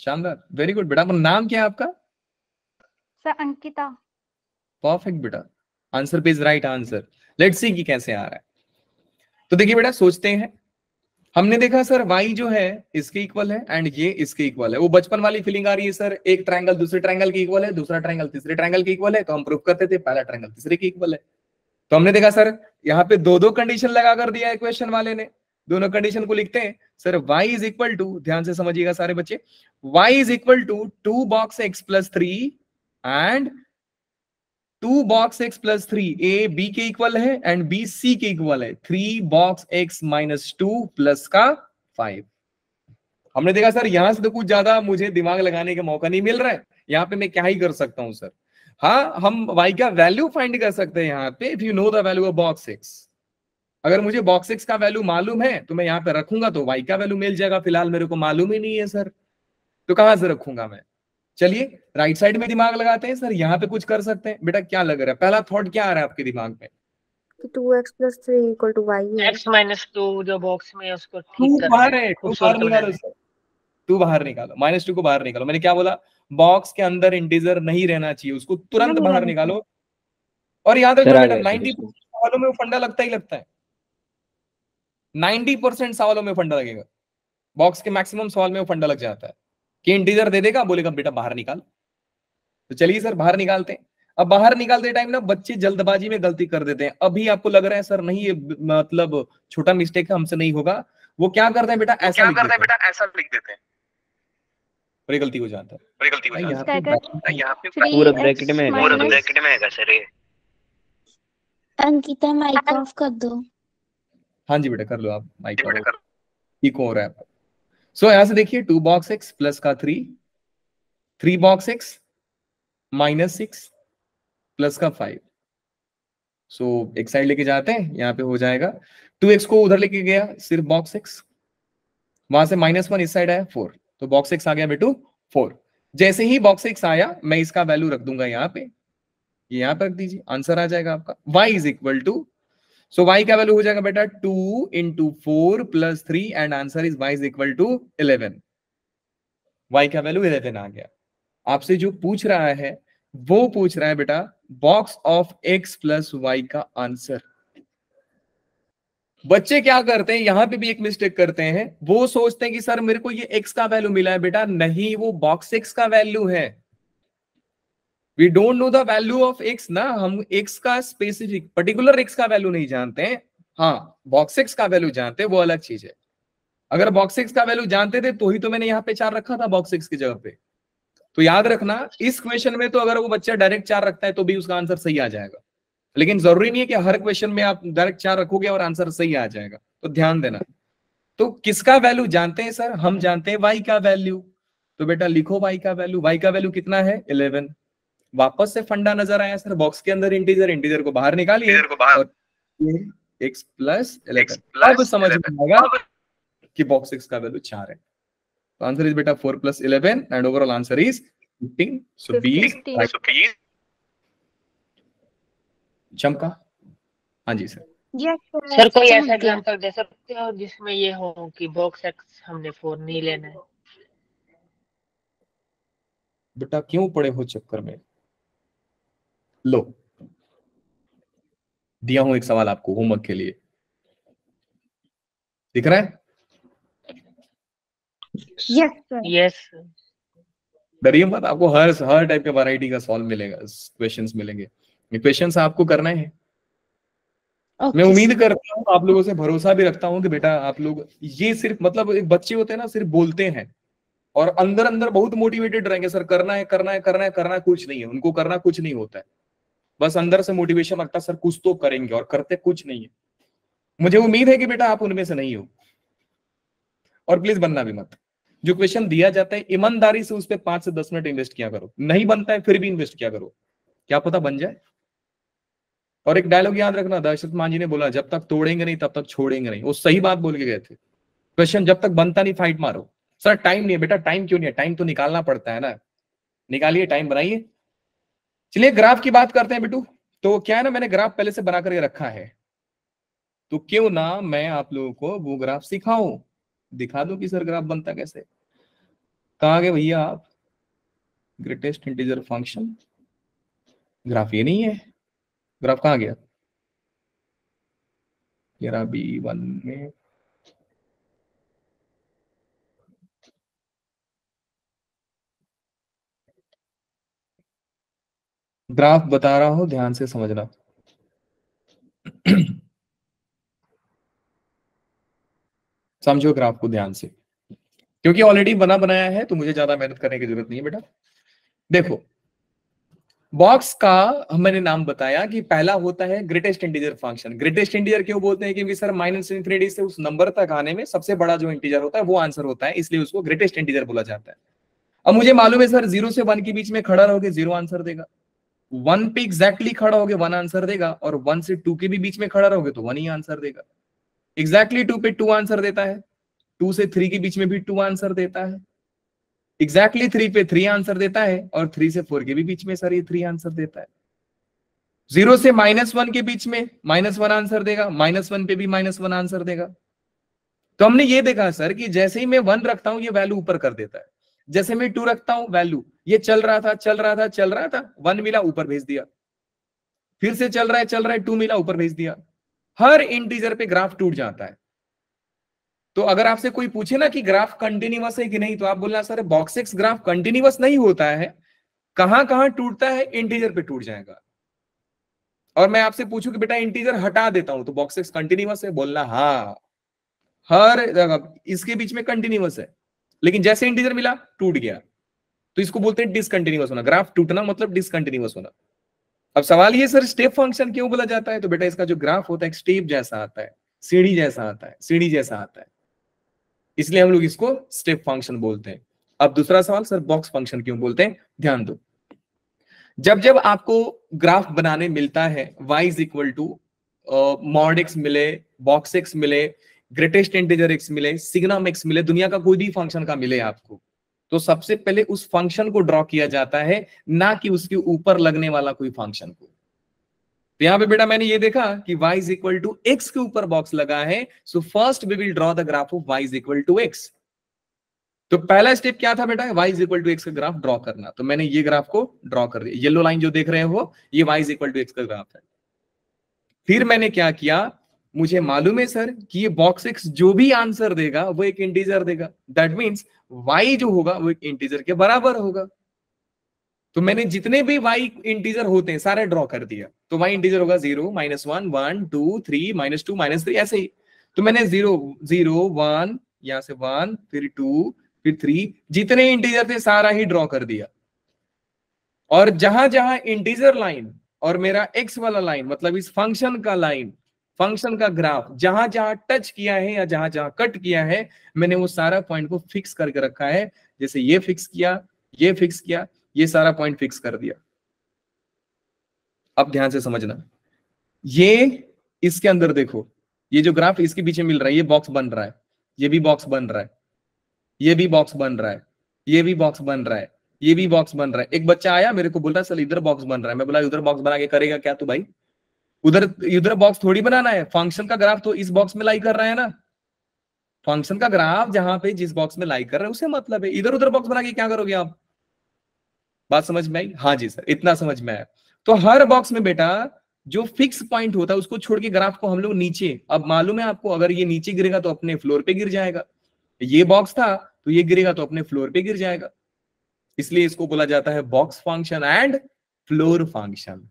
शानदार, वेरी गुड बेटा। नाम क्या है आपका? सर अंकिता। परफेक्ट बेटा, आंसर पे is right answer. Let's see कि कैसे आ रहा है। तो देखिए बेटा, सोचते हैं, हमने देखा सर y जो है इसके इक्वल है एंड ये इसके इक्वल है। वो बचपन वाली फीलिंग आ रही है सर, एक ट्रायंगल दूसरे ट्रायंगल के इक्वल है, दूसरा ट्रायंगल तीसरे ट्रायंगल के इक्वल है, तो हम प्रूव करते थे पहला ट्रायंगल तीसरे के इक्वल है। तो हमने देखा सर यहाँ पे दो दो कंडीशन लगा कर दिया है क्वेश्चन वाले ने, दोनों कंडीशन को लिखते हैं sir. y is equal to, ध्यान से समझिएगा सारे बच्चे, y is equal to 2 box x plus 3 and 2 box x plus 3, a b के इक्वल है एंड b c के इक्वल है, 3 बॉक्स x माइनस 2 प्लस का 5। हमने देखा सर यहां से तो कुछ ज्यादा मुझे दिमाग लगाने का मौका नहीं मिल रहा है, यहाँ पे मैं क्या ही कर सकता हूं सर। हाँ, हम y का वैल्यू फाइंड कर सकते हैं यहाँ पे, if you know the value of box x। अगर मुझे बॉक्स x का वैल्यू मालूम है तो मैं यहाँ पे रखूंगा तो y का वैल्यू मिल जाएगा। फिलहाल मेरे को मालूम ही नहीं है सर, तो कहां से रखूंगा मैं? चलिए राइट साइड में दिमाग लगाते हैं सर, यहाँ पे कुछ कर सकते हैं। बेटा क्या लग रहा है, पहला थॉट क्या आ रहा है आपके दिमाग में? 2x plus 3 equal to y है। x माइनस 2 जो बॉक्स में है उसको तू ठीक करना बाहर है, है, तू खूबसूरत बाहर निकालो बनाना है। सर, तू बाहर निकालो, -2 को बाहर निकालो। मैंने क्या बोला? बॉक्स के अंदर इंटीजर नहीं रहना चाहिए, उसको तुरंत नहीं बाहर रहना निकालो। और याद सर, रखना आ बेटा, गया सर 90% इसमें। सवालों में वो फंडा लगता ही लगता है, 90% सवालों में फंडा लगेगा। बॉक्स के मैक्सिमम सवाल में वो फंडा लग जाता है कि इंटीजर दे देगा, बोलेगा बेटा बाहर निकाल। तो चलिए सर बाहर निकालते हैं। अब बाहर निकालते टाइम ना बच्चे जल्दबाजी में गलती कर देते हैं। अभी आपको लग रहा है सर नहीं ये मतलब छोटा मिस्टेक है, हमसे नहीं होगा। वो क्या करते हैं बेटा, ऐसा लिख देते हैं, और ये गलती हो जाता है। यहाँ पे पूरा ब्रैकेट में है सर ये। अंकिता माइक ऑफ कर दो। हाँ जी बेटा कर लो आप, माइक ऑफ, इको हो रहा है। सो यहाँ से देखिए 2 बॉक्स x प्लस का 3 बॉक्स x -6 प्लस का 5। सो एक साइड लेके जाते हैं, यहाँ पे हो जाएगा 2x को उधर लेके गया सिर्फ बॉक्स x, वहां से -1 इस साइड आया 4, तो बॉक्स x आ गया बेटू 4। जैसे ही बॉक्स x आया मैं इसका वैल्यू रख दूंगा यहाँ पे, ये यहाँ पे रख दीजिए, आंसर आ जाएगा आपका y is equal to, so y का वैल्यू हो जाएगा बेटा 2 × 4 + 3 and answer is y is equal to 11। y का वैल्यू 11 आ गया। आपसे जो पूछ रहा है वो पूछ रहा है बेटा बॉक्स ऑफ x + y का आंसर। बच्चे क्या करते हैं, यहां पे भी एक मिस्टेक करते हैं, वो सोचते हैं कि सर मेरे को ये x का वैल्यू मिला है, बेटा नहीं, वो बॉक्स x का वैल्यू है। We don't know the value of x ना, हम x का स्पेसिफिक पर्टिकुलर x का वैल्यू नहीं जानते हैं। हाँ, बॉक्स x का वैल्यू जानते हैं, वो अलग चीज है। अगर बॉक्स x का वैल्यू जानते थे तो ही तो मैंने यहाँ पे 4 रखा था बॉक्स x की जगह पे। तो याद रखना इस क्वेश्चन में तो अगर वो बच्चा डायरेक्ट 4 रखता है तो भी उसका आंसर सही आ जाएगा, लेकिन जरूरी नहीं है कि हर क्वेश्चन में आप डायरेक्ट 4 रखोगे और आंसर सही आ जाएगा, तो ध्यान देना। तो किसका वैल्यू जानते हैं सर, हम जानते हैं y का वैल्यू, तो बेटा लिखो y का वैल्यू। y का वैल्यू कितना है 11। वापस से फंडा नजर आया सर, बॉक्स के अंदर इंटीजर को बाहर निकालिए और x + 11। अब समझ में आएगा कि बॉक्स x का वैल्यू 4 है। तो आंसर इज बेटा 4 + 11 एंड ओवरऑल आंसर इज 15। सो 20 चमका। हाँ जी सर। सर कोई ऐसा एग्जांपल दे सकते हो जिसमें ये हो कि बॉक्स x हमने 4 नहीं लेना है? बेटा क्यों पड़े हो चक्कर में, लो दिया हूं एक सवाल आपको होमवर्क के लिए, दिख रहा है? Yes sir. यस। डरिए मत, आपको हर टाइप के वैरायटी का सॉल्व मिलेगा, क्वेश्चंस मिलेंगे। ये क्वेश्चंस आपको करना है। मैं उम्मीद करता हूँ, आप लोगों से भरोसा भी रखता हूँ कि बेटा आप लोग ये सिर्फ मतलब एक बच्चे होते हैं ना, सिर्फ बोलते हैं और अंदर अंदर बहुत मोटिवेटेड रहेंगे, सर करना है करना है करना है, करना कुछ नहीं है, उनको करना कुछ नहीं होता है, बस अंदर से मोटिवेशन लगता है सर कुछ तो करेंगे और करते कुछ नहीं है। मुझे उम्मीद है कि बेटा आप उनमें से नहीं हो, और प्लीज बनना भी मत। जो क्वेश्चन दिया जाता है ईमानदारी से उस पर 5 से 10 मिनट इन्वेस्ट किया करो, नहीं बनता है फिर भी इन्वेस्ट किया करो, क्या पता बन जाए। और एक डायलॉग याद रखना, दशरथ मान जी ने बोला जब तक तोड़ेंगे नहीं तब तक छोड़ेंगे नहीं, वो सही बात बोल के गए थे। क्वेश्चन जब तक बनता नहीं फाइट मारो। सर टाइम नहीं है, बेटा टाइम क्यों नहीं है, टाइम तो निकालना पड़ता है ना, निकालिए टाइम, बनाइए। चलिए ग्राफ की बात करते हैं बेटू। तो क्या है ना, मैंने ग्राफ पहले से बना करके रखा है, तो क्यों ना मैं आप लोगों को वो ग्राफ सिखाऊं, दिखा दो कि सर ग्राफ बनता कैसे। कहाँ गए भैया आप, ग्रेटेस्ट इंटीजर फंक्शन, ग्राफ ये नहीं है, ग्राफ कहाँ गया, मेरा B1 में ग्राफ बता रहा हूं, ध्यान से समझना। समझो ग्राफ को ध्यान से, क्योंकि ऑलरेडी बना बनाया है तो मुझे ज्यादा मेहनत करने की जरूरत नहीं है बेटा। देखो बॉक्स का मैंने नाम बताया कि पहला होता है greatest integer function. Greatest integer क्यों बोलते हैं, क्योंकि सर -∞ से उस नंबर तक आने में सबसे बड़ा जो इंटीजर होता है वो आंसर होता है, इसलिए उसको ग्रेटेस्ट इंटीजर बोला जाता है। अब मुझे मालूम है सर 0 से 1 के बीच में खड़ा रहोगे 0 आंसर देगा, 1 पे एग्जैक्टली खड़ा होगे 1 आंसर देगा, और 1 से 2 के भी बीच में खड़ा रहोगे तो 1 ही आंसर देगा। एग्जैक्टली 2 पे 2 आंसर देता है, 2 से 3 के बीच में भी 2 आंसर देता है, एग्जैक्टली 3 पे 3 आंसर देता है, और 3 से 4 के भी बीच में सर ये 3 आंसर देता है। 0 से -1 के बीच में -1 आंसर देगा, -1 पे भी -1 आंसर देगा। तो हमने ये देखा सर कि जैसे ही मैं 1 रखता हूं ये वैल्यू ऊपर कर देता है, जैसे मैं 2 रखता हूं वैल्यू, ये चल रहा था 1 मिला ऊपर भेज दिया, फिर से चल रहा है 2 मिला ऊपर भेज दिया। हर इंटीजर पे ग्राफ टूट जाता है। तो अगर आपसे कोई पूछे ना कि ग्राफ कंटिन्यूअस है कि नहीं, तो आप बोलना sir box x graph continuous नहीं होता है, कहां कहां टूटता है, इंटीजर पे टूट जाएगा। और मैं आपसे पूछूं कि बेटा इंटीजर हटा देता हूं तो बॉक्स एक्स कंटिन्यूअस है, बोलना हाँ, हर इसके बीच में कंटिन्यूअस है, लेकिन जैसे इंटीजर मिला टूट गया, तो इसको बोलते हैं डिसकंटिन्यूअस होना। ग्राफ टूटना मतलब डिसकंटिन्यूअस होना। अब सवाल ये सर स्टेप फंक्शन क्यों बोला जाता है, तो बेटा इसका जो ग्राफ होता है स्टेप जैसा आता है, सीढ़ी जैसा आता है, इसलिए हम लोग इसको स्टेप फंक्शन बोलते हैं। अब दूसरा सवाल, सर बॉक्स फंक्शन क्यों बोलते हैं, ध्यान दो। जब जब आपको ग्राफ बनाने मिलता है y is equal to mod x मिले, बॉक्स x मिले, ग्रेटेस्ट इंटीजर x मिले, सिग्नम x मिले, दुनिया का कोई भी फंक्शन का मिले आपको, तो सबसे पहले उस फंक्शन को ड्रॉ किया जाता है, ना कि उसके ऊपर लगने वाला कोई फंक्शन को। तो यहां पे बेटा मैंने ये देखा कि y is equal to x के ऊपर बॉक्स लगा है, so first we will draw the graph of y is equal to x। तो पहला स्टेप क्या था बेटा, y is equal to x का ग्राफ ड्रॉ करना। तो मैंने ये ग्राफ को ड्रॉ कर दिया, येलो लाइन जो देख रहे हो ये y is equal to x का ग्राफ है। फिर मैंने क्या किया, मुझे मालूम है सर कि ये बॉक्स x जो भी आंसर देगा वो एक इंटीजर देगा, दैट मीन्स y जो होगा वो एक इंटीजर के बराबर होगा। तो मैंने जितने भी y इंटीजर होते हैं सारे ड्रॉ कर दिया। तो y इंटीजर होगा 0, -1, 1, 2, 3, -2, -3 ऐसे ही। तो मैंने 0, 0, 1, यहां से 1, फिर 2, फिर 3, जितने इंटीजर थे सारा ही ड्रॉ कर दिया। और जहां जहां इंटीजर लाइन और मेरा x वाला लाइन, मतलब इस फंक्शन का लाइन, फंक्शन का ग्राफ जहां जहां टच किया है या जहां जहां कट किया है, मैंने वो सारा पॉइंट को फिक्स करके रखा है। जैसे ये फिक्स किया, ये फिक्स किया, ये सारा पॉइंट फिक्स कर दिया। अब ध्यान से समझना, ये इसके अंदर देखो, ये जो ग्राफ इसके पीछे मिल रहा है, ये बॉक्स बन रहा है, ये भी बॉक्स बन रहा है, ये भी बॉक्स बन रहा है, ये भी बॉक्स बन रहा है, ये भी बॉक्स बन रहा है। एक बच्चा आया मेरे को बोल रहा है सर इधर बॉक्स बन रहा है। मैं बोला उधर बॉक्स बना के करेगा क्या तू भाई, उधर बॉक्स थोड़ी बनाना है, फंक्शन का ग्राफ तो इस बॉक्स में लाई कर रहा है ना। फंक्शन का ग्राफ जहां पे जिस बॉक्स में लाई कर रहा है उसे मतलब है, इधर उधर बॉक्स बना के क्या करोगे आप। बात समझ में आई? हाँ जी सर, इतना समझ में आया। तो हर बॉक्स में बेटा जो फिक्स पॉइंट होता है उसको छोड़ के ग्राफ को हम लोग नीचे, अब मालूम है आपको अगर ये नीचे गिरेगा तो अपने फ्लोर पे गिर जाएगा, ये बॉक्स था तो ये गिरेगा तो अपने फ्लोर पे गिर जाएगा, इसलिए इसको बोला जाता है box function and floor function,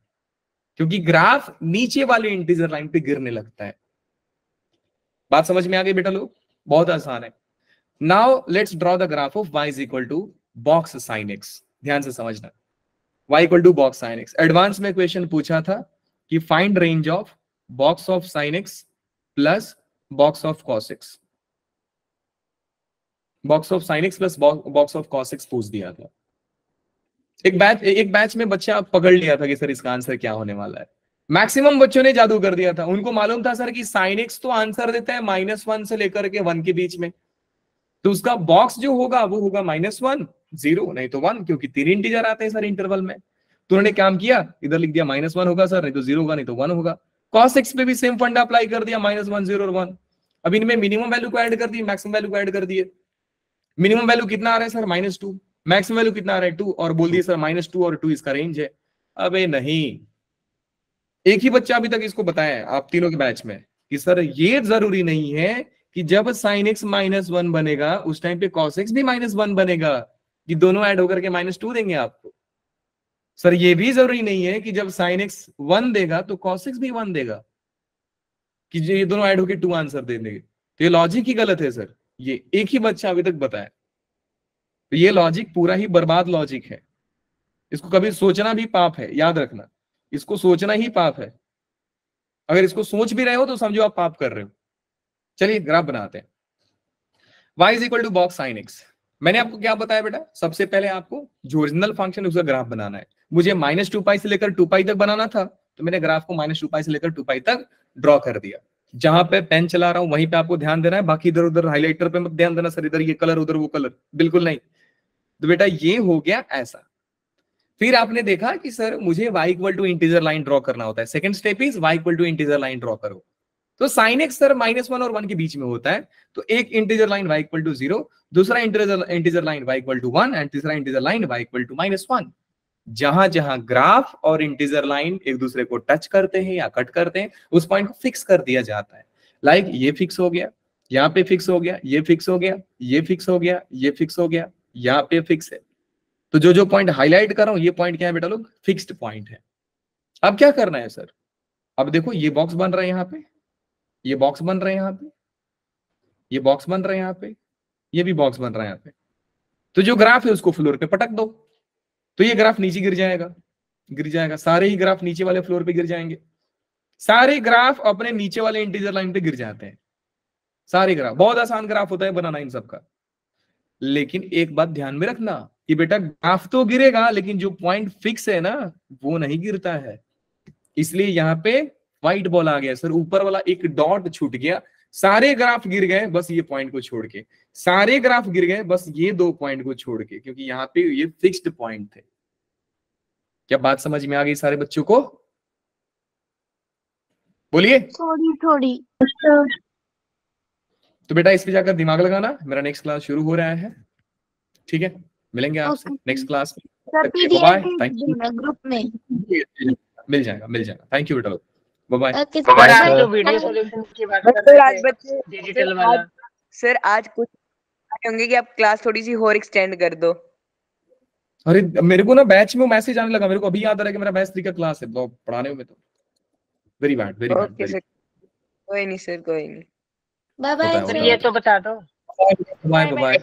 क्योंकि ग्राफ नीचे वाले इंटीजर लाइन पे गिरने लगता है। बात समझ में आ गई बेटा लोग? बहुत आसान है। Now let's draw the graph of y is equal to box sine x। ध्यान से समझना, y equal to box sine x। Advance में क्वेश्चन पूछा था कि find range of box of sine x plus box of cos x। Box of sine x plus box of cos x पूछ दिया था। एक बैच में बच्चा पकड़ लिया था कि सर इसका आंसर क्या होने वाला है। मैक्सिमम बच्चों ने जादू कर दिया था, उनको मालूम था सर कि साइन x तो आंसर देता है -1 से लेकर के 1 के बीच में, तो उसका बॉक्स जो होगा वो होगा -1, 0 नहीं तो 1, क्योंकि 3 इंटीजर आते हैं सर इंटरवल में। तो उन्होंने काम किया, इधर लिख दिया -1 होगा सर, नहीं तो 0 होगा, नहीं तो 1 होगा। कॉस x पे भी सेम फंडा अप्लाई कर दिया, -1, 0 और 1। अब इनमें मिनिमम वैल्यू को ऐड कर दी, मैक्सिमम वैल्यू को ऐड कर दिए। मिनिमम वैल्यू कितना आ रहा है सर -2, मैक्सिमम वैल्यू कितना आ रहा है 2, और बोल दिए सर -2 और 2 इसका रेंज है। अबे नहीं, एक ही बच्चा अभी तक इसको बताया है आप तीनों के बैच में कि सर ये जरूरी नहीं है कि जब साइन x -1 बनेगा उस टाइम पे कॉस x भी -1 बनेगा, कि दोनों ऐड होकर के -2 देंगे आपको। सर ये भी जरूरी नहीं है कि जब साइन x 1 देगा तो कॉस x भी 1 देगा, कि ये दोनों ऐड होकर 2 आंसर दे देंगे। तो ये लॉजिक ही गलत है सर, ये एक ही बच्चा अभी तक बताया। तो ये लॉजिक पूरा ही बर्बाद लॉजिक है, इसको कभी सोचना भी पाप है, याद रखना, इसको सोचना ही पाप है। अगर इसको सोच भी रहे हो तो समझो आप पाप कर रहे हो। चलिए ग्राफ बनाते हैं। y is equal to box sine x। मैंने आपको क्या बताया बेटा, सबसे पहले आपको जो ओरिजिनल फंक्शन उसका ग्राफ बनाना है। मुझे -2π से लेकर 2π तक बनाना था, तो मैंने ग्राफ को -2π से लेकर 2π तक ड्रॉ कर दिया। जहां पे पेन चला रहा हूं वहीं पे आपको ध्यान देना है, बाकी इधर उधर हाइलाइटर पे मत ध्यान देना सर इधर ये कलर उधर वो कलर, बिल्कुल नहीं। तो बेटा ये हो गया ऐसा। फिर आपने देखा कि सर मुझे y equal to integer line draw करना होता है। Second step is y equal to integer line draw करो। तो साइन x सर -1 और 1 के बीच में होता है, तो एक integer line y equal to 0, दूसरा integer line y equal to 1 and तीसरा integer line y equal to -1। जहां जहां ग्राफ और इंटीजर लाइन एक दूसरे को टच करते हैं या कट करते हैं उस पॉइंट को फिक्स कर दिया जाता है। लाइक ये फिक्स हो गया, यहाँ पे फिक्स हो गया, ये फिक्स हो गया, ये फिक्स हो गया, ये फिक्स हो गया, यहाँ पे फिक्स है। तो जो जो पॉइंट हाईलाइट कर रहा हूं ये पॉइंट क्या है बेटा लोग, फिक्स्ड पॉइंट है। अब क्या करना है सर, अब देखो ये बॉक्स बन रहा है यहाँ पे, ये बॉक्स बन रहा है यहाँ पे, ये बॉक्स बन रहा है यहाँ पे, ये भी बॉक्स बन रहा है यहाँ पे। तो जो ग्राफ है उसको फ्लोर पे पटक दो, तो ये ग्राफ नीचे गिर जाएगा, गिर जाएगा। सारे ही ग्राफ नीचे वाले फ्लोर पे गिर जाएंगे। सारे ग्राफ अपने नीचे वाले इंटीजर लाइन पे गिर जाते हैं, सारे ग्राफ। बहुत आसान ग्राफ होता है बनाना इन सबका। लेकिन एक बात ध्यान में रखना, कि बेटा ग्राफ तो गिरेगा लेकिन जो पॉइंट फिक्स है ना वो नहीं गिरता है, इसलिए यहाँ पे व्हाइट बॉल आ गया सर, ऊपर वाला एक डॉट छूट गया, सारे ग्राफ गिर गए बस ये पॉइंट को छोड़ के, सारे ग्राफ गिर गए बस ये 2 पॉइंट को छोड़ के, क्योंकि यहाँ पे ये फिक्स्ड पॉइंट थे। क्या बात समझ में आ गई सारे बच्चों को? बोलिए। थोड़ी थोड़ी। तो बेटा इस पे जाकर दिमाग लगाना, मेरा नेक्स्ट क्लास शुरू हो रहा है, ठीक है? मिलेंगे आपसे नेक्स्ट क्लास में। Bye, thank you. ग्रुप में मिल जाएगा। थैंक यू बेटा, बाय बाय। ओके सर जो वीडियो सॉल्यूशन की बात कर सर रहे आज थे बच्चे डिजिटल वाला, सर आज कुछ होंगे कि आप क्लास थोड़ी सी और एक्सटेंड कर दो। अरे मेरे को ना बैच में मैसेज आने लगा, मेरे को अभी याद आ रहा है कि मेरा बैच 3 का क्लास है, तो पढ़ाने में तो वेरी बैड। ओके सर, कोई नहीं सर, कोई नहीं। Bye bye. सर ये तो बता दो। Bye bye.